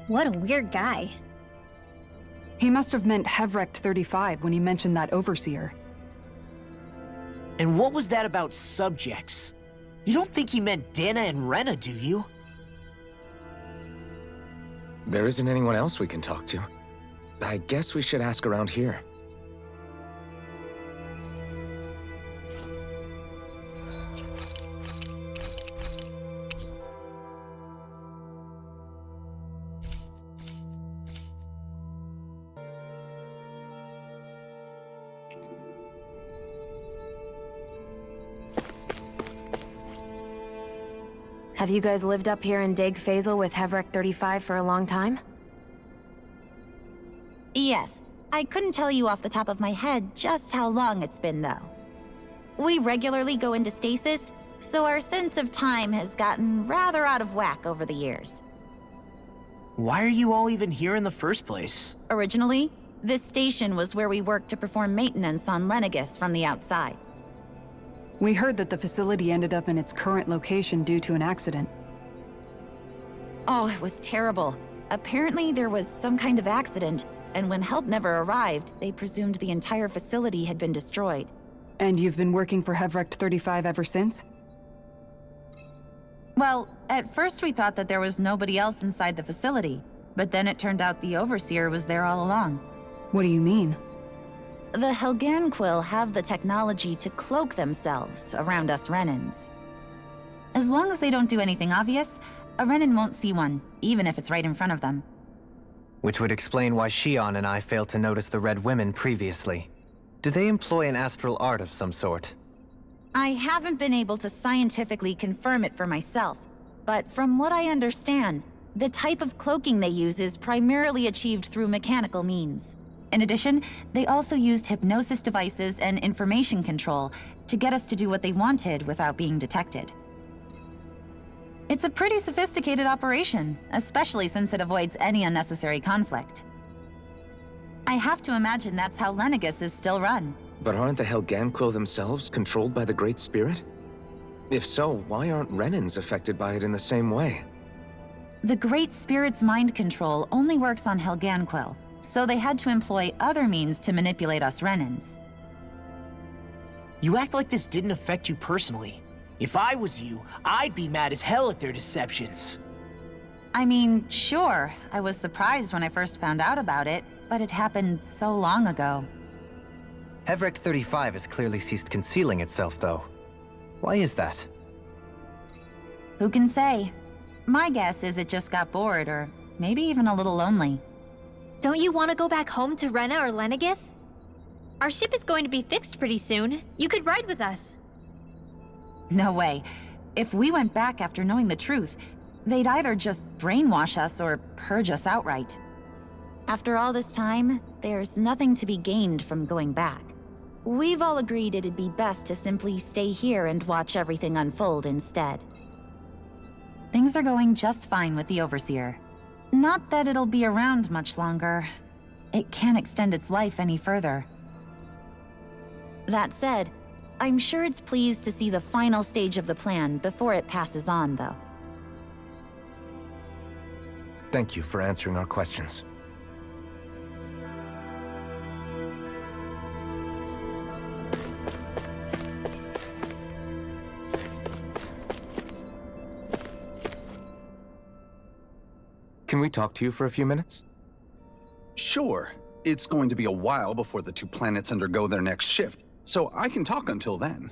What a weird guy. He must have meant Hevrect 35 when he mentioned that Overseer. And what was that about subjects? You don't think he meant Dahna and Rena, do you? There isn't anyone else we can talk to. I guess we should ask around here. Have you guys lived up here in Daeq Faezol with Hevrect 35 for a long time? Yes. I couldn't tell you off the top of my head just how long it's been, though. We regularly go into stasis, so our sense of time has gotten rather out of whack over the years. Why are you all even here in the first place? Originally, this station was where we worked to perform maintenance on Lenegis from the outside. We heard that the facility ended up in its current location due to an accident. Oh, it was terrible. Apparently there was some kind of accident, and when help never arrived, they presumed the entire facility had been destroyed. And you've been working for Hevrect 35 ever since? Well, at first we thought that there was nobody else inside the facility, but then it turned out the Overseer was there all along. What do you mean? The Helganquianos have the technology to cloak themselves around us Renans. As long as they don't do anything obvious, a Renan won't see one, even if it's right in front of them. Which would explain why Shion and I failed to notice the Red Women previously. Do they employ an astral art of some sort? I haven't been able to scientifically confirm it for myself, but from what I understand, the type of cloaking they use is primarily achieved through mechanical means. In addition, they also used hypnosis devices and information control to get us to do what they wanted without being detected. It's a pretty sophisticated operation, especially since it avoids any unnecessary conflict. I have to imagine that's how Lenegis is still run. But aren't the Helganquianos themselves controlled by the Great Spirit? If so, why aren't Renans affected by it in the same way? The Great Spirit's mind control only works on Helganquianos, so they had to employ other means to manipulate us Renans. You act like this didn't affect you personally. If I was you, I'd be mad as hell at their deceptions. I mean, sure, I was surprised when I first found out about it, but it happened so long ago. Hevrect 35 has clearly ceased concealing itself, though. Why is that? Who can say? My guess is it just got bored, or maybe even a little lonely. Don't you want to go back home to Rena or Lenegis? Our ship is going to be fixed pretty soon. You could ride with us. No way. If we went back after knowing the truth, they'd either just brainwash us or purge us outright. After all this time, there's nothing to be gained from going back. We've all agreed it'd be best to simply stay here and watch everything unfold instead. Things are going just fine with the Overseer. Not that it'll be around much longer. It can't extend its life any further. That said, I'm sure it's pleased to see the final stage of the plan before it passes on, though. Thank you for answering our questions. Can we talk to you for a few minutes? Sure. It's going to be a while before the two planets undergo their next shift, so I can talk until then.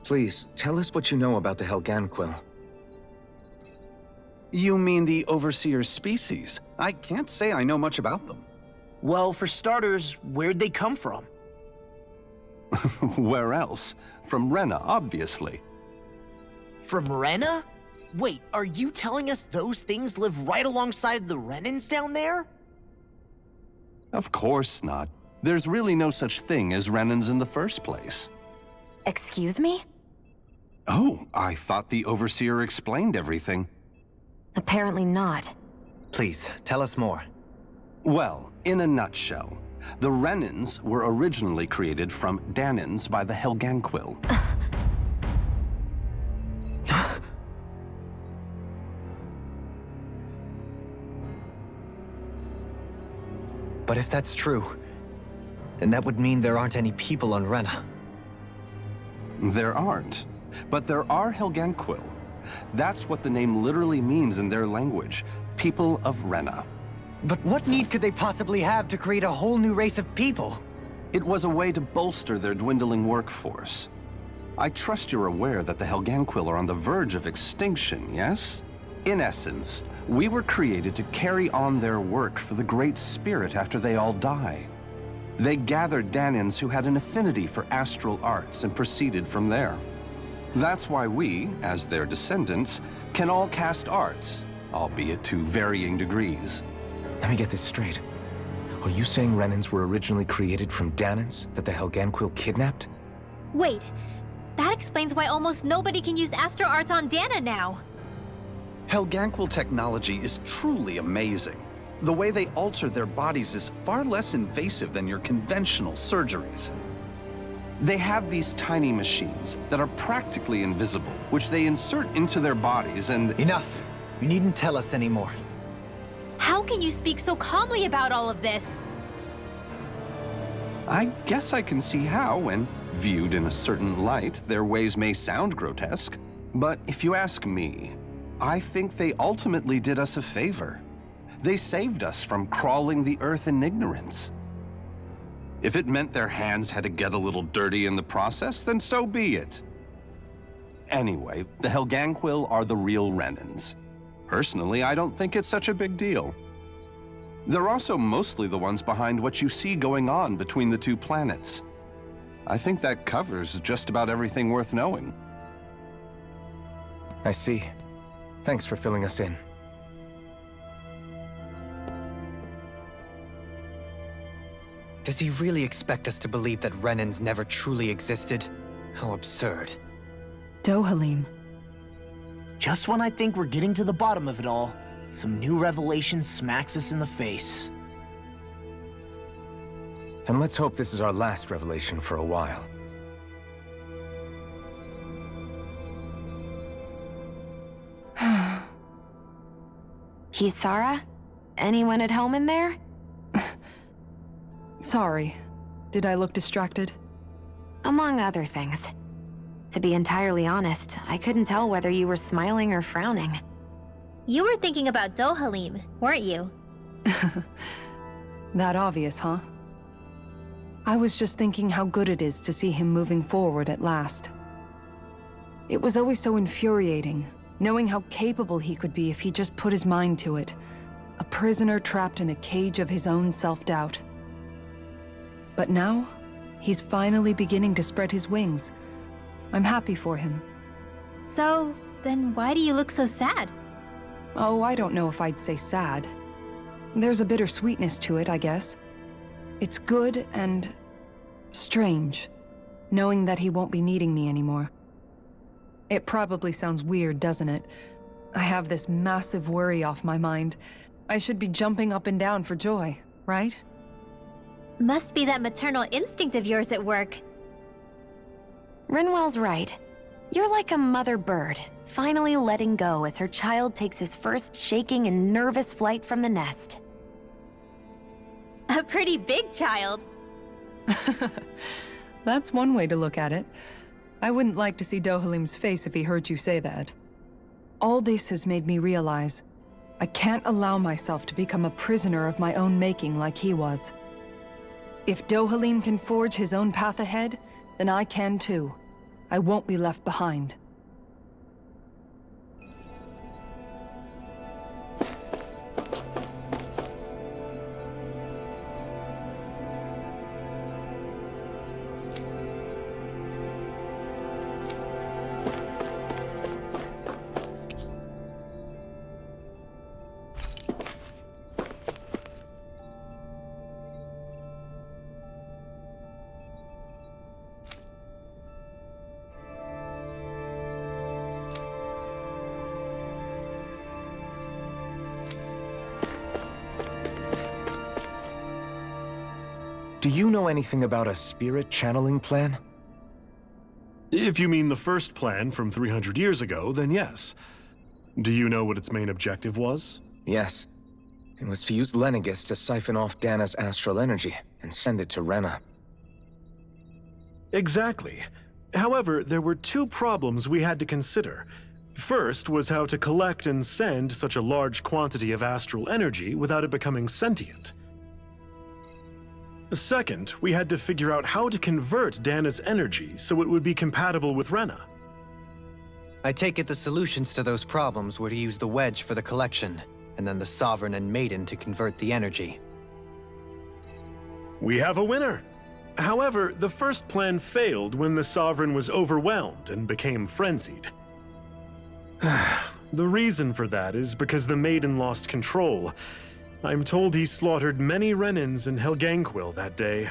Please, tell us what you know about the Helganquianos. You mean the Overseer's species? I can't say I know much about them. Well, for starters, where'd they come from? Where else? From Rena, obviously. From Rena? Wait, are you telling us those things live right alongside the Renans down there? Of course not. There's really no such thing as Renans in the first place. Excuse me? Oh, I thought the Overseer explained everything. Apparently not. Please, tell us more. Well, in a nutshell, the Renans were originally created from Dahnans by the Helganquians. But if that's true, then that would mean there aren't any people on Rena. There aren't, but there are Helganquians. That's what the name literally means in their language, people of Rena. But what need could they possibly have to create a whole new race of people? It was a way to bolster their dwindling workforce. I trust you're aware that the Helganquians are on the verge of extinction, yes? In essence, we were created to carry on their work for the Great Spirit after they all die. They gathered Dahnans who had an affinity for astral arts and proceeded from there. That's why we, as their descendants, can all cast arts, albeit to varying degrees. Let me get this straight. Are you saying Renans were originally created from Dahnans that the Helganquians kidnapped? Wait, that explains why almost nobody can use astral arts on Dahna now. Helganquian technology is truly amazing. The way they alter their bodies is far less invasive than your conventional surgeries. They have these tiny machines that are practically invisible, which they insert into their bodies and— Enough! You needn't tell us anymore. How can you speak so calmly about all of this? I guess I can see how, when viewed in a certain light, their ways may sound grotesque. But if you ask me, I think they ultimately did us a favor. They saved us from crawling the earth in ignorance. If it meant their hands had to get a little dirty in the process, then so be it. Anyway, the Helganquians are the real Renans. Personally, I don't think it's such a big deal. They're also mostly the ones behind what you see going on between the two planets. I think that covers just about everything worth knowing. I see. Thanks for filling us in. Does he really expect us to believe that Renans never truly existed? How absurd. Dohalim. Just when I think we're getting to the bottom of it all, some new revelation smacks us in the face. Then let's hope this is our last revelation for a while. Kisara? Anyone at home in there? Sorry. Did I look distracted? Among other things. To be entirely honest, I couldn't tell whether you were smiling or frowning. You were thinking about Dohalim, weren't you? That obvious, huh? I was just thinking how good it is to see him moving forward at last. It was always so infuriating, knowing how capable he could be if he just put his mind to it. A prisoner trapped in a cage of his own self-doubt. But now, he's finally beginning to spread his wings. I'm happy for him. So, then why do you look so sad? Oh, I don't know if I'd say sad. There's a bittersweetness to it, I guess. It's good and strange, knowing that he won't be needing me anymore. It probably sounds weird, doesn't it? I have this massive worry off my mind. I should be jumping up and down for joy, right? Must be that maternal instinct of yours at work. Rinwell's right. You're like a mother bird, finally letting go as her child takes his first shaking and nervous flight from the nest. A pretty big child. That's one way to look at it. I wouldn't like to see Dohalim's face if he heard you say that. All this has made me realize I can't allow myself to become a prisoner of my own making like he was. If Dohalim can forge his own path ahead, then I can too. I won't be left behind. Do you know anything about a spirit channeling plan? If you mean the first plan from 300 years ago, then yes. Do you know what its main objective was? Yes. It was to use Lenegis to siphon off Dahna's astral energy and send it to Rena. Exactly. However, there were two problems we had to consider. First was how to collect and send such a large quantity of astral energy without it becoming sentient. Second, we had to figure out how to convert Dahna's energy so it would be compatible with Rena. I take it the solutions to those problems were to use the wedge for the collection, and then the Sovereign and Maiden to convert the energy. We have a winner! However, the first plan failed when the Sovereign was overwhelmed and became frenzied. The reason for that is because the Maiden lost control. I'm told he slaughtered many Renans in Helganquianos that day.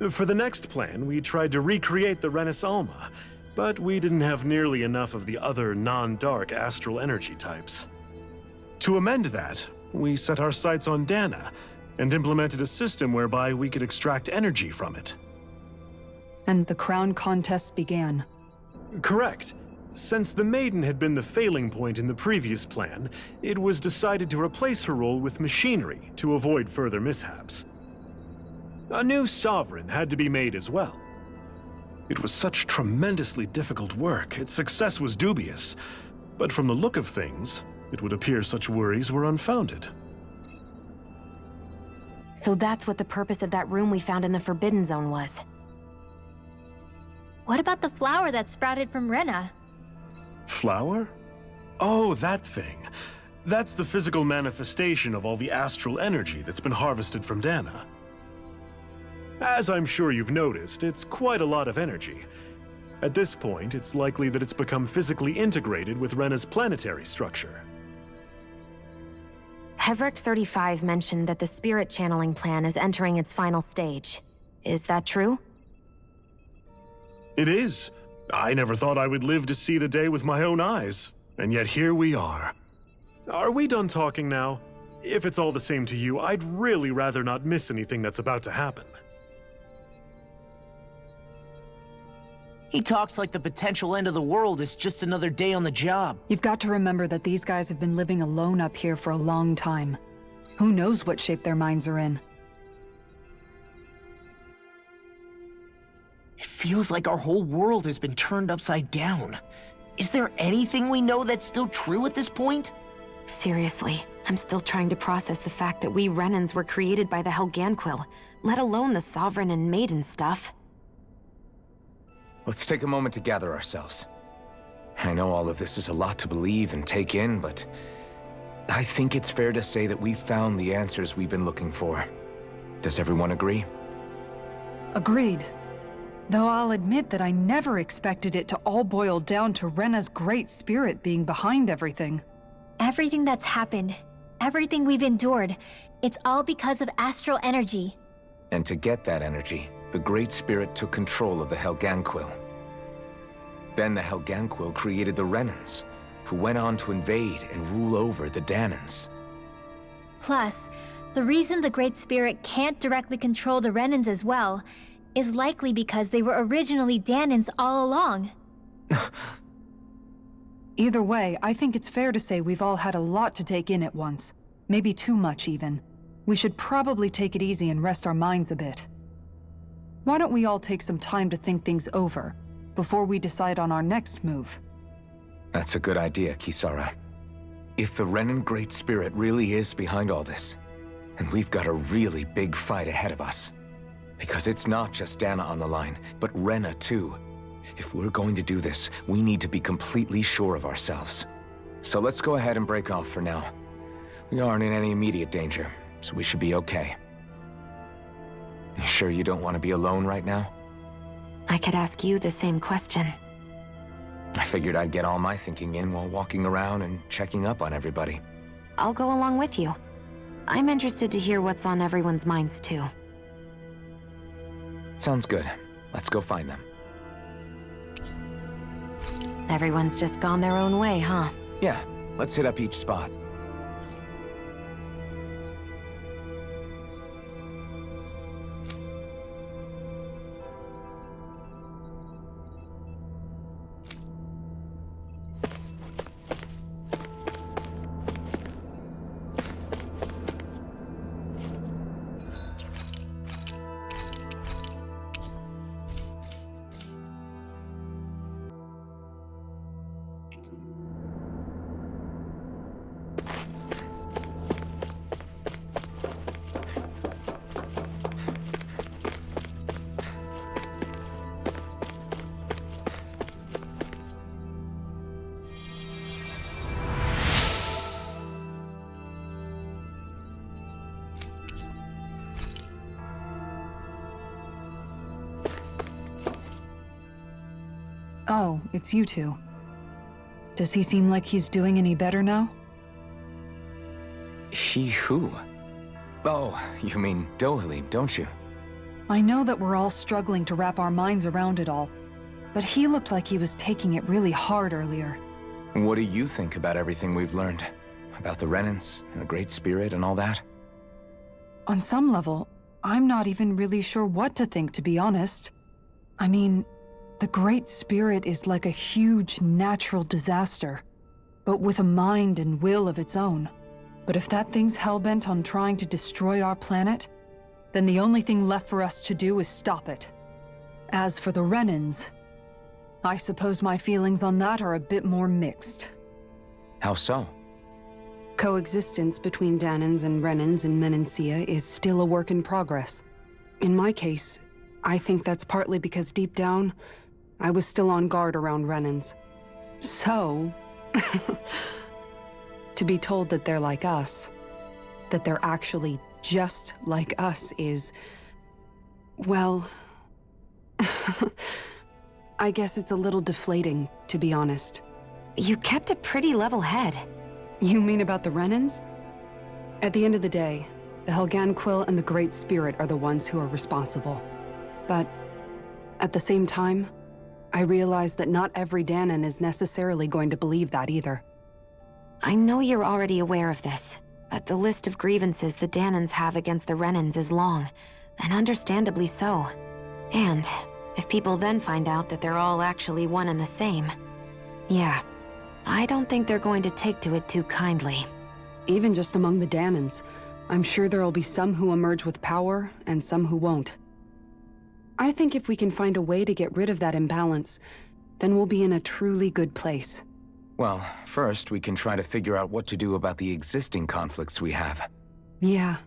For the next plan, we tried to recreate the Renis Alma, but we didn't have nearly enough of the other non-dark astral energy types. To amend that, we set our sights on Dahna and implemented a system whereby we could extract energy from it. And the crown contests began. Correct. Since the Maiden had been the failing point in the previous plan, it was decided to replace her role with machinery to avoid further mishaps. A new Sovereign had to be made as well. It was such tremendously difficult work, its success was dubious. But from the look of things, it would appear such worries were unfounded. So that's what the purpose of that room we found in the Forbidden Zone was. What about the flower that sprouted from Rena? Flower? Oh, that thing. That's the physical manifestation of all the astral energy that's been harvested from Dahna. As I'm sure you've noticed, it's quite a lot of energy. At this point, it's likely that it's become physically integrated with Rena's planetary structure. Hevricht 35 mentioned that the spirit channeling plan is entering its final stage. Is that true? It is. I never thought I would live to see the day with my own eyes, and yet here we are. Are we done talking now? If it's all the same to you, I'd really rather not miss anything that's about to happen. He talks like the potential end of the world is just another day on the job. You've got to remember that these guys have been living alone up here for a long time. Who knows what shape their minds are in? It feels like our whole world has been turned upside down. Is there anything we know that's still true at this point? Seriously, I'm still trying to process the fact that we Renans were created by the Helganquianos, let alone the Sovereign and Maiden stuff. Let's take a moment to gather ourselves. I know all of this is a lot to believe and take in, but I think it's fair to say that we've found the answers we've been looking for. Does everyone agree? Agreed. Though I'll admit that I never expected it to all boil down to Rena's great spirit being behind everything. Everything that's happened, everything we've endured, it's all because of astral energy. And to get that energy, the Great Spirit took control of the Helganquianos. Then the Helganquianos created the Renans, who went on to invade and rule over the Dahnans. Plus, the reason the Great Spirit can't directly control the Renans as well is likely because they were originally Dahnans all along. Either way, I think it's fair to say we've all had a lot to take in at once. Maybe too much, even. We should probably take it easy and rest our minds a bit. Why don't we all take some time to think things over, before we decide on our next move? That's a good idea, Kisara. If the Renan Great Spirit really is behind all this, then we've got a really big fight ahead of us. Because it's not just Dahna on the line, but Rena too. If we're going to do this, we need to be completely sure of ourselves. So let's go ahead and break off for now. We aren't in any immediate danger, so we should be okay. You sure you don't want to be alone right now? I could ask you the same question. I figured I'd get all my thinking in while walking around and checking up on everybody. I'll go along with you. I'm interested to hear what's on everyone's minds too. Sounds good. Let's go find them. Everyone's just gone their own way, huh? Yeah, let's hit up each spot. Oh, it's you two. Does he seem like he's doing any better now? He who? Oh, you mean Dohalim, don't you? I know that we're all struggling to wrap our minds around it all, but he looked like he was taking it really hard earlier. What do you think about everything we've learned? About the Renans and the Great Spirit and all that? On some level, I'm not even really sure what to think, to be honest. I mean, the Great Spirit is like a huge natural disaster, but with a mind and will of its own. But if that thing's hellbent on trying to destroy our planet, then the only thing left for us to do is stop it. As for the Renans, I suppose my feelings on that are a bit more mixed. How so? Coexistence between Dahnans and Renans in Menancia is still a work in progress. In my case, I think that's partly because deep down, I was still on guard around Renans. So, to be told that they're like us, that they're actually just like us is, well, I guess it's a little deflating, to be honest. You kept a pretty level head. You mean about the Renans? At the end of the day, the Helganquianos and the Great Spirit are the ones who are responsible. But at the same time, I realize that not every Dahnan is necessarily going to believe that either. I know you're already aware of this, but the list of grievances the Dahnans have against the Renans is long, and understandably so. And if people then find out that they're all actually one and the same, yeah, I don't think they're going to take to it too kindly. Even just among the Dahnans, I'm sure there'll be some who emerge with power and some who won't. I think if we can find a way to get rid of that imbalance, then we'll be in a truly good place. Well, first we can try to figure out what to do about the existing conflicts we have. Yeah.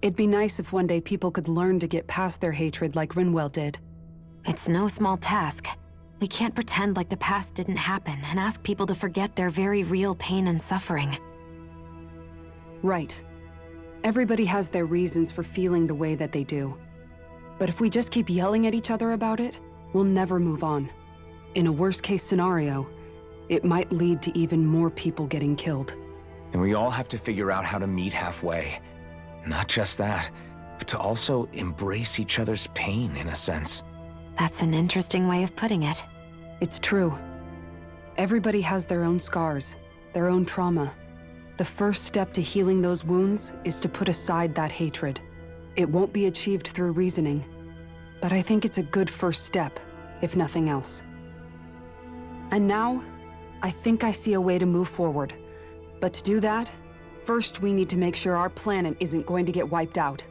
It'd be nice if one day people could learn to get past their hatred like Rinwell did. It's no small task. We can't pretend like the past didn't happen and ask people to forget their very real pain and suffering. Right. Everybody has their reasons for feeling the way that they do. But if we just keep yelling at each other about it, we'll never move on. In a worst-case scenario, it might lead to even more people getting killed. And we all have to figure out how to meet halfway. Not just that, but to also embrace each other's pain, in a sense. That's an interesting way of putting it. It's true. Everybody has their own scars, their own trauma. The first step to healing those wounds is to put aside that hatred. It won't be achieved through reasoning, but I think it's a good first step, if nothing else. And now, I think I see a way to move forward. But to do that, first we need to make sure our planet isn't going to get wiped out.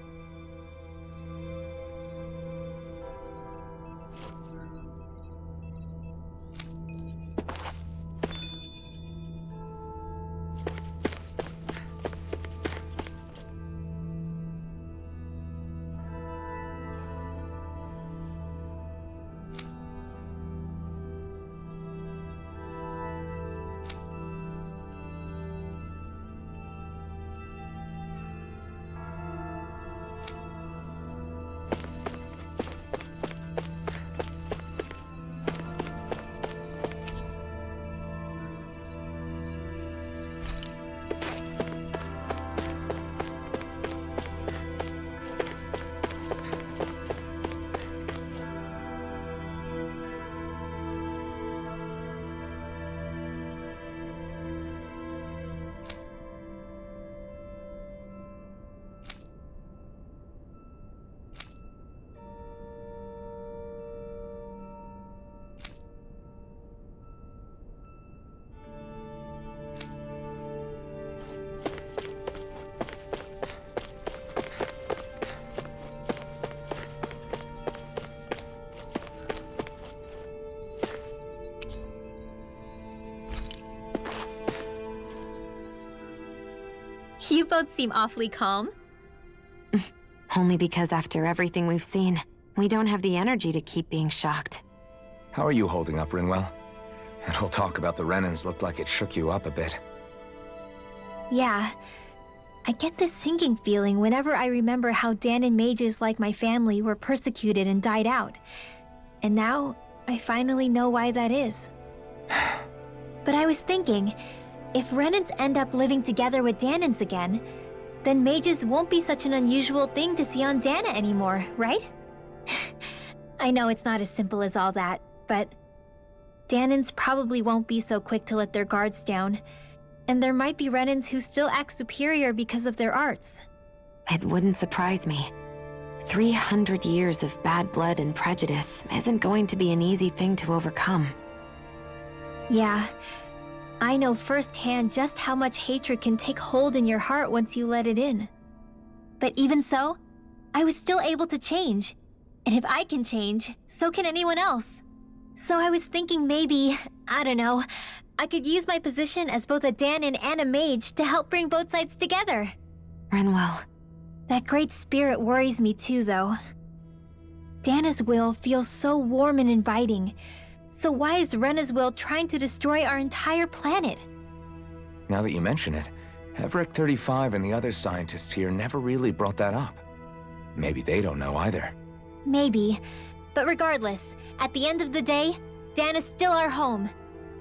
You both seem awfully calm. Only because after everything we've seen, we don't have the energy to keep being shocked. How are you holding up, Rinwell? That whole talk about the Renans looked like it shook you up a bit. Yeah. I get this sinking feeling whenever I remember how Dan and mages like my family were persecuted and died out. And now, I finally know why that is. But I was thinking, if Renans end up living together with Dahnans again, then mages won't be such an unusual thing to see on Dahna anymore, right? I know it's not as simple as all that, but Dahnans probably won't be so quick to let their guards down, and there might be Renans who still act superior because of their arts. It wouldn't surprise me. 300 years of bad blood and prejudice isn't going to be an easy thing to overcome. Yeah. I know firsthand just how much hatred can take hold in your heart once you let it in. But even so, I was still able to change. And if I can change, so can anyone else. So I was thinking maybe, I don't know, I could use my position as both a Dahnan and a mage to help bring both sides together. Rinwell. That great spirit worries me too, though. Dahna's will feels so warm and inviting. So why is Rena's will trying to destroy our entire planet? Now that you mention it, Heverick 35 and the other scientists here never really brought that up. Maybe they don't know either. Maybe. But regardless, at the end of the day, Dahna's still our home.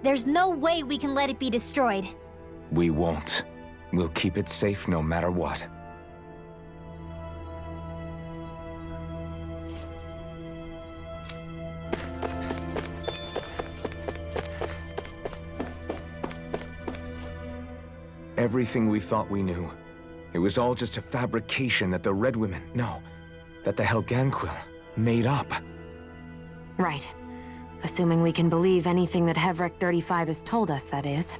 There's no way we can let it be destroyed. We won't. We'll keep it safe no matter what. Everything we thought we knew, it was all just a fabrication that the Red Women, no, that the Helganquian made up. Right. Assuming we can believe anything that Heverick 35 has told us, that is.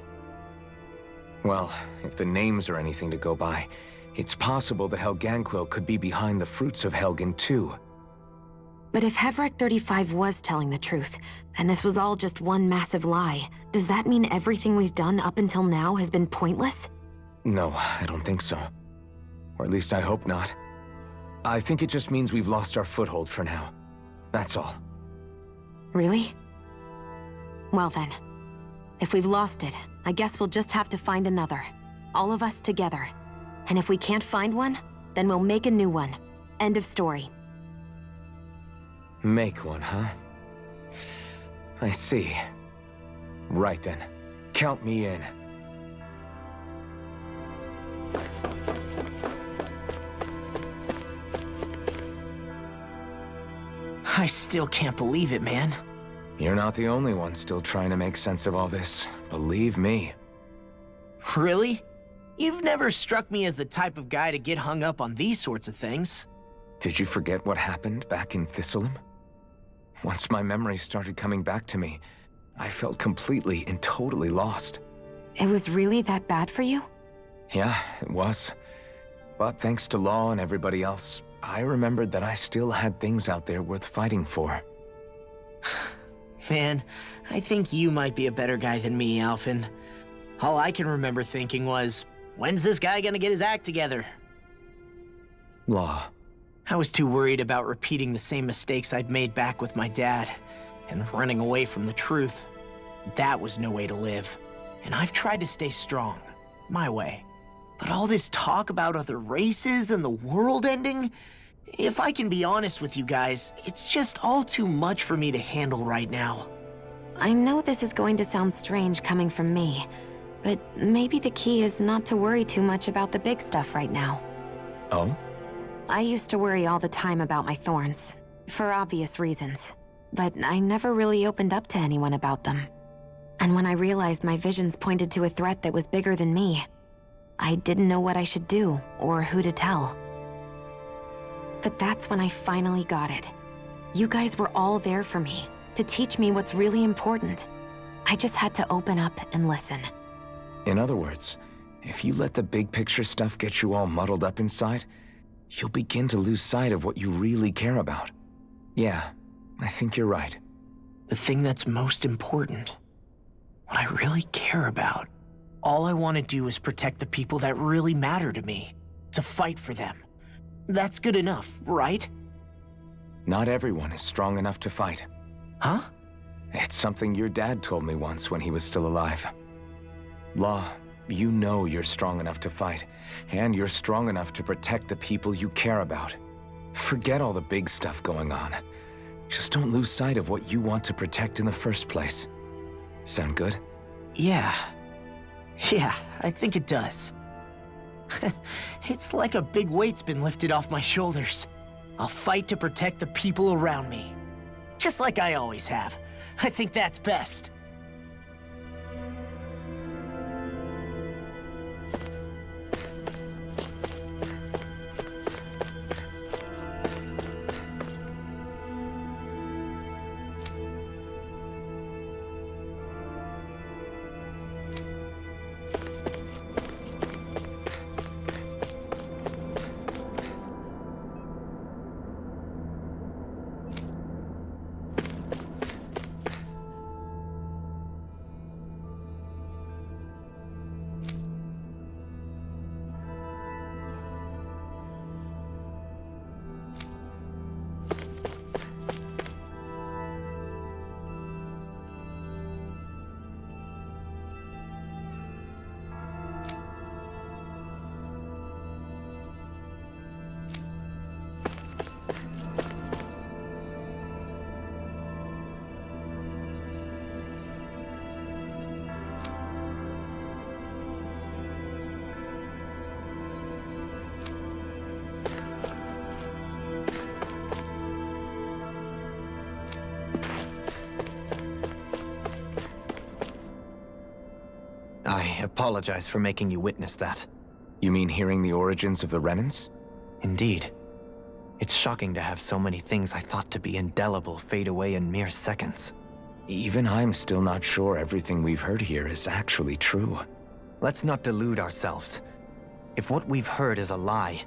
Well, if the names are anything to go by, it's possible the Helganquian could be behind the fruits of Helgen too. But if Heverick 35 was telling the truth, and this was all just one massive lie, does that mean everything we've done up until now has been pointless? No, I don't think so. Or at least I hope not. I think it just means we've lost our foothold for now. That's all. Really? Well then, if we've lost it, I guess we'll just have to find another. All of us together. And if we can't find one, then we'll make a new one. End of story. Make one, huh? I see. Right then. Count me in. I still can't believe it, man. You're not the only one still trying to make sense of all this. Believe me. Really? You've never struck me as the type of guy to get hung up on these sorts of things. Did you forget what happened back in Thistleum? Once my memories started coming back to me, I felt completely and totally lost. It was really that bad for you? Yeah, it was. But thanks to Law and everybody else, I remembered that I still had things out there worth fighting for. Man, I think you might be a better guy than me, Alphen. All I can remember thinking was, when's this guy gonna get his act together? Law. I was too worried about repeating the same mistakes I'd made back with my dad, and running away from the truth. That was no way to live. And I've tried to stay strong, my way. But all this talk about other races and the world ending, if I can be honest with you guys, it's just all too much for me to handle right now. I know this is going to sound strange coming from me, but maybe the key is not to worry too much about the big stuff right now. Oh? I used to worry all the time about my thorns, for obvious reasons, but I never really opened up to anyone about them. And when I realized my visions pointed to a threat that was bigger than me, I didn't know what I should do or who to tell. But that's when I finally got it. You guys were all there for me, to teach me what's really important. I just had to open up and listen. In other words, if you let the big picture stuff get you all muddled up inside, you'll begin to lose sight of what you really care about. Yeah, I think you're right. The thing that's most important. What I really care about. All I want to do is protect the people that really matter to me. To fight for them. That's good enough, right? Not everyone is strong enough to fight. Huh? It's something your dad told me once when he was still alive. Law, you know you're strong enough to fight, and you're strong enough to protect the people you care about. Forget all the big stuff going on. Just don't lose sight of what you want to protect in the first place. Sound good? Yeah. Yeah, I think it does. It's like a big weight's been lifted off my shoulders. I'll fight to protect the people around me. Just like I always have. I think that's best. I apologize for making you witness that. You mean hearing the origins of the Renans? Indeed. It's shocking to have so many things I thought to be indelible fade away in mere seconds. Even I'm still not sure everything we've heard here is actually true. Let's not delude ourselves. If what we've heard is a lie,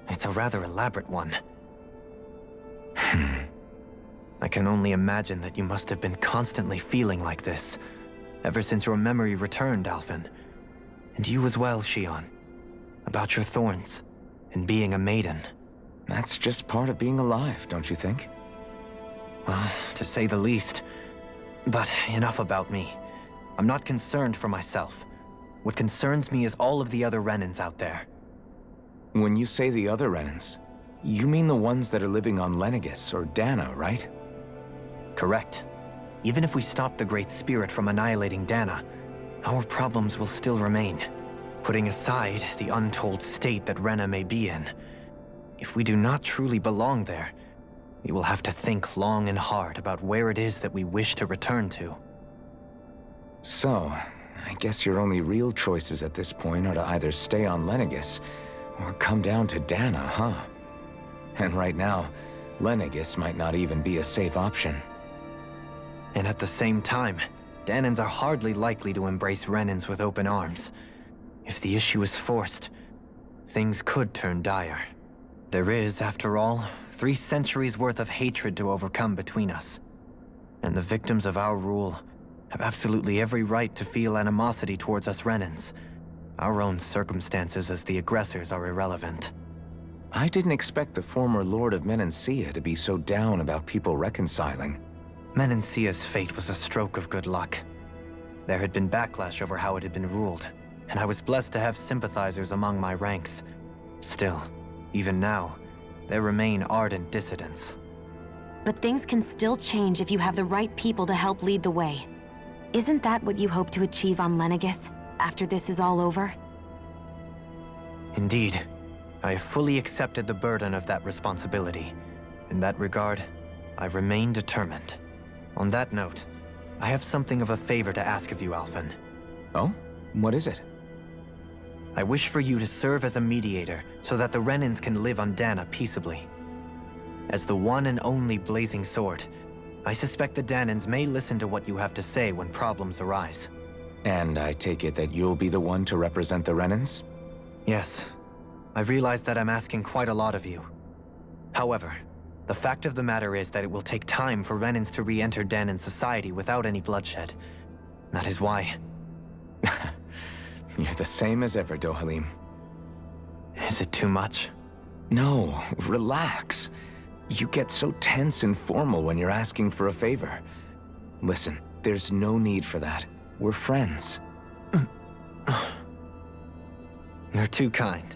it's a rather elaborate one. I can only imagine that you must have been constantly feeling like this, ever since your memory returned, Alphen. And you as well, Shion. About your thorns, and being a maiden. That's just part of being alive, don't you think? Well, to say the least. But enough about me. I'm not concerned for myself. What concerns me is all of the other Renans out there. When you say the other Renans, you mean the ones that are living on Lenegis or Dahna, right? Correct. Even if we stop the Great Spirit from annihilating Dahna, our problems will still remain. Putting aside the untold state that Rena may be in, if we do not truly belong there, we will have to think long and hard about where it is that we wish to return to. So, I guess your only real choices at this point are to either stay on Lenegis or come down to Dahna, huh? And right now, Lenegis might not even be a safe option. And at the same time, Dahnans are hardly likely to embrace Renans with open arms. If the issue is forced, things could turn dire. There is, after all, 3 centuries worth of hatred to overcome between us. And the victims of our rule have absolutely every right to feel animosity towards us Renans. Our own circumstances as the aggressors are irrelevant. I didn't expect the former Lord of Menancia to be so down about people reconciling. Menancia's fate was a stroke of good luck. There had been backlash over how it had been ruled, and I was blessed to have sympathizers among my ranks. Still, even now, there remain ardent dissidents. But things can still change if you have the right people to help lead the way. Isn't that what you hope to achieve on Lenegis, after this is all over? Indeed. I have fully accepted the burden of that responsibility. In that regard, I remain determined. On that note, I have something of a favor to ask of you, Alphen. Oh? What is it? I wish for you to serve as a mediator so that the Renans can live on Dahna peaceably. As the one and only Blazing Sword, I suspect the Dahnans may listen to what you have to say when problems arise. And I take it that you'll be the one to represent the Renans? Yes. I realize that I'm asking quite a lot of you. However, the fact of the matter is that it will take time for Renans to re-enter Dahnan society without any bloodshed. That is why... You're the same as ever, Dohalim. Is it too much? No, relax. You get so tense and formal when you're asking for a favor. Listen, there's no need for that. We're friends. You're too kind.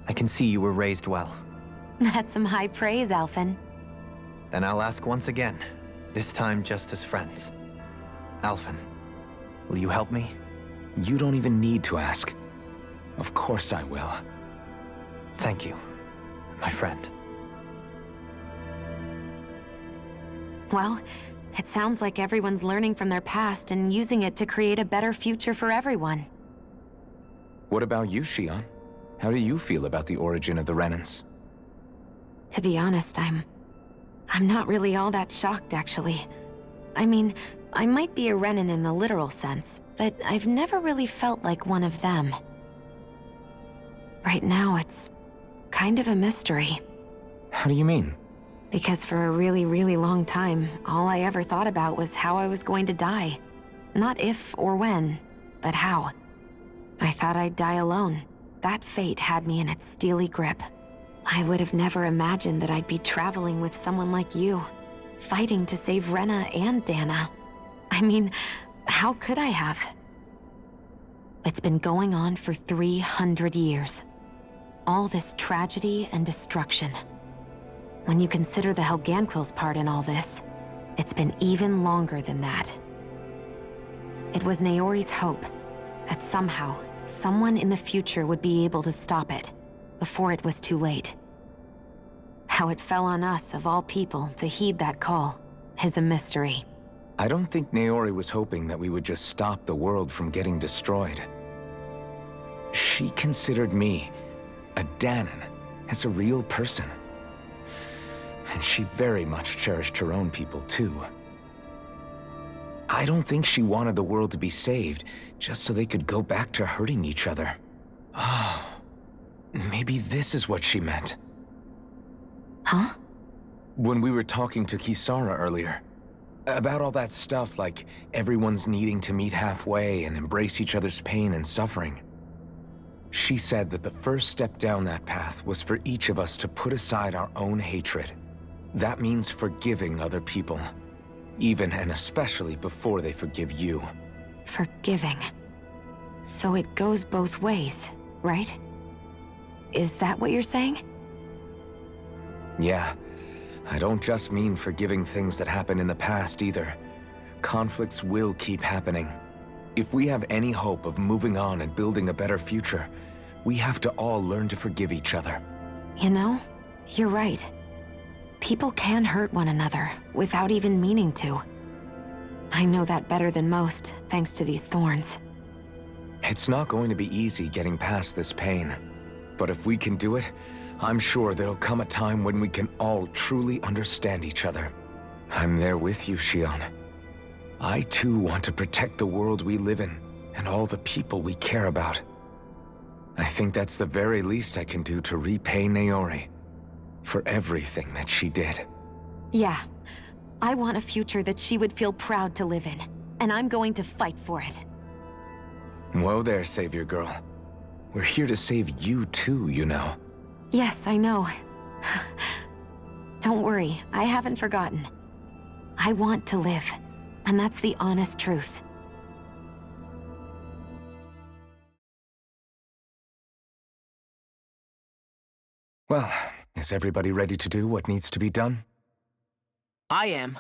I can see you were raised well. That's some high praise, Alphen. Then I'll ask once again, this time just as friends. Alphen, will you help me? You don't even need to ask. Of course I will. Thank you, my friend. Well, it sounds like everyone's learning from their past and using it to create a better future for everyone. What about you, Xion? How do you feel about the origin of the Renans? To be honest, I'm not really all that shocked, actually. I mean, I might be a Renan in the literal sense, but I've never really felt like one of them. Right now, it's kind of a mystery. How do you mean? Because for a really, really long time, all I ever thought about was how I was going to die. Not if or when, but how. I thought I'd die alone. That fate had me in its steely grip. I would have never imagined that I'd be traveling with someone like you, fighting to save Rena and Dahna. I mean, how could I have? It's been going on for 300 years. All this tragedy and destruction. When you consider the Helganquians' part in all this, it's been even longer than that. It was Naori's hope that somehow, someone in the future would be able to stop it, before it was too late. How it fell on us, of all people, to heed that call, is a mystery. I don't think Naori was hoping that we would just stop the world from getting destroyed. She considered me, a Dahnan, as a real person. And she very much cherished her own people, too. I don't think she wanted the world to be saved, just so they could go back to hurting each other. Oh, maybe this is what she meant. Huh? When we were talking to Kisara earlier, about all that stuff like everyone's needing to meet halfway and embrace each other's pain and suffering. She said that the first step down that path was for each of us to put aside our own hatred. That means forgiving other people, even and especially before they forgive you. Forgiving. So it goes both ways, right? Is that what you're saying? Yeah. I don't just mean forgiving things that happened in the past either. Conflicts will keep happening. If we have any hope of moving on and building a better future, we have to all learn to forgive each other. You know, you're right. People can hurt one another without even meaning to. I know that better than most, thanks to these thorns. It's not going to be easy getting past this pain. But if we can do it, I'm sure there'll come a time when we can all truly understand each other. I'm there with you, Xion. I too want to protect the world we live in, and all the people we care about. I think that's the very least I can do to repay Naori for everything that she did. Yeah. I want a future that she would feel proud to live in, and I'm going to fight for it. Whoa there, Savior Girl. We're here to save you too, you know. Yes, I know. Don't worry, I haven't forgotten. I want to live, and that's the honest truth. Well, is everybody ready to do what needs to be done? I am.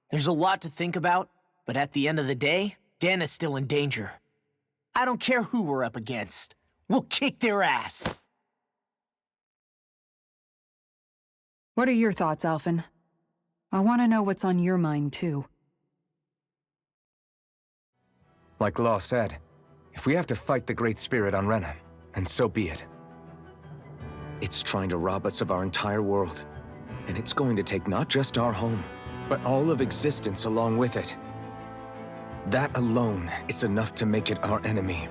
There's a lot to think about, but at the end of the day, Dahna's still in danger. I don't care who we're up against. We'll kick their ass. What are your thoughts, Alphen? I want to know what's on your mind, too. Like Law said, if we have to fight the Great Spirit on Rena, then so be it. It's trying to rob us of our entire world. And it's going to take not just our home, but all of existence along with it. That alone is enough to make it our enemy.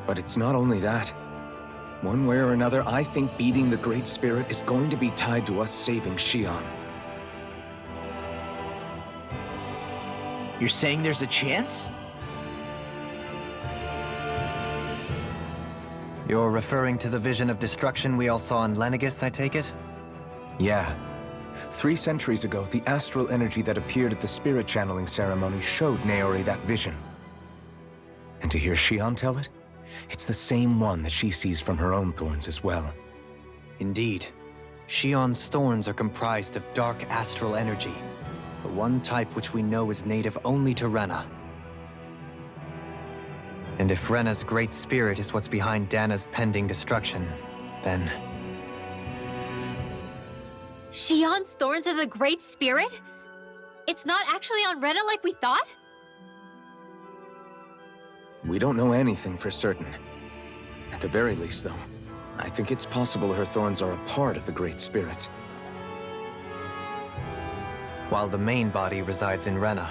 But it's not only that. One way or another, I think beating the Great Spirit is going to be tied to us saving Xion. You're saying there's a chance? You're referring to the vision of destruction we all saw in Lenegis, I take it? Yeah. 3 centuries ago, the astral energy that appeared at the spirit channeling ceremony showed Naori that vision. And to hear Shion tell it, it's the same one that she sees from her own thorns as well. Indeed. Shion's thorns are comprised of dark astral energy, the one type which we know is native only to Rena. And if Rena's great spirit is what's behind Dahna's pending destruction, then... Shion's thorns are the Great Spirit? It's not actually on Rena like we thought? We don't know anything for certain. At the very least, though, I think it's possible her thorns are a part of the Great Spirit. While the main body resides in Rena.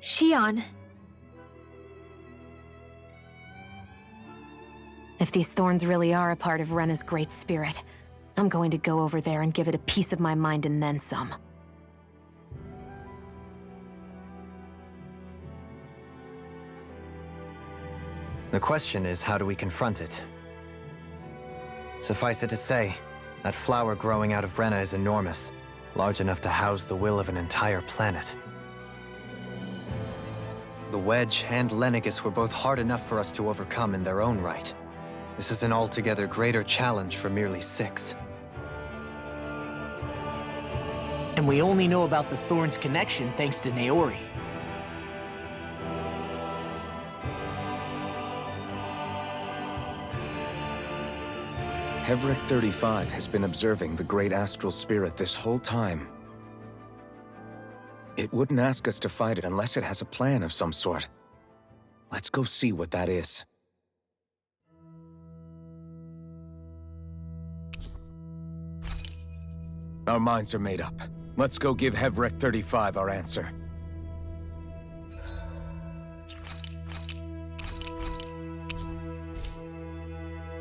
Shion. If these thorns really are a part of Rena's Great Spirit, I'm going to go over there and give it a piece of my mind and then some. The question is, how do we confront it? Suffice it to say, that flower growing out of Rena is enormous, large enough to house the will of an entire planet. The Wedge and Lenegis were both hard enough for us to overcome in their own right. This is an altogether greater challenge for merely 6. And we only know about the Thorns' connection thanks to Naori. Hevric 35 has been observing the Great Astral Spirit this whole time. It wouldn't ask us to fight it unless it has a plan of some sort. Let's go see what that is. Our minds are made up. Let's go give Hevric 35 our answer.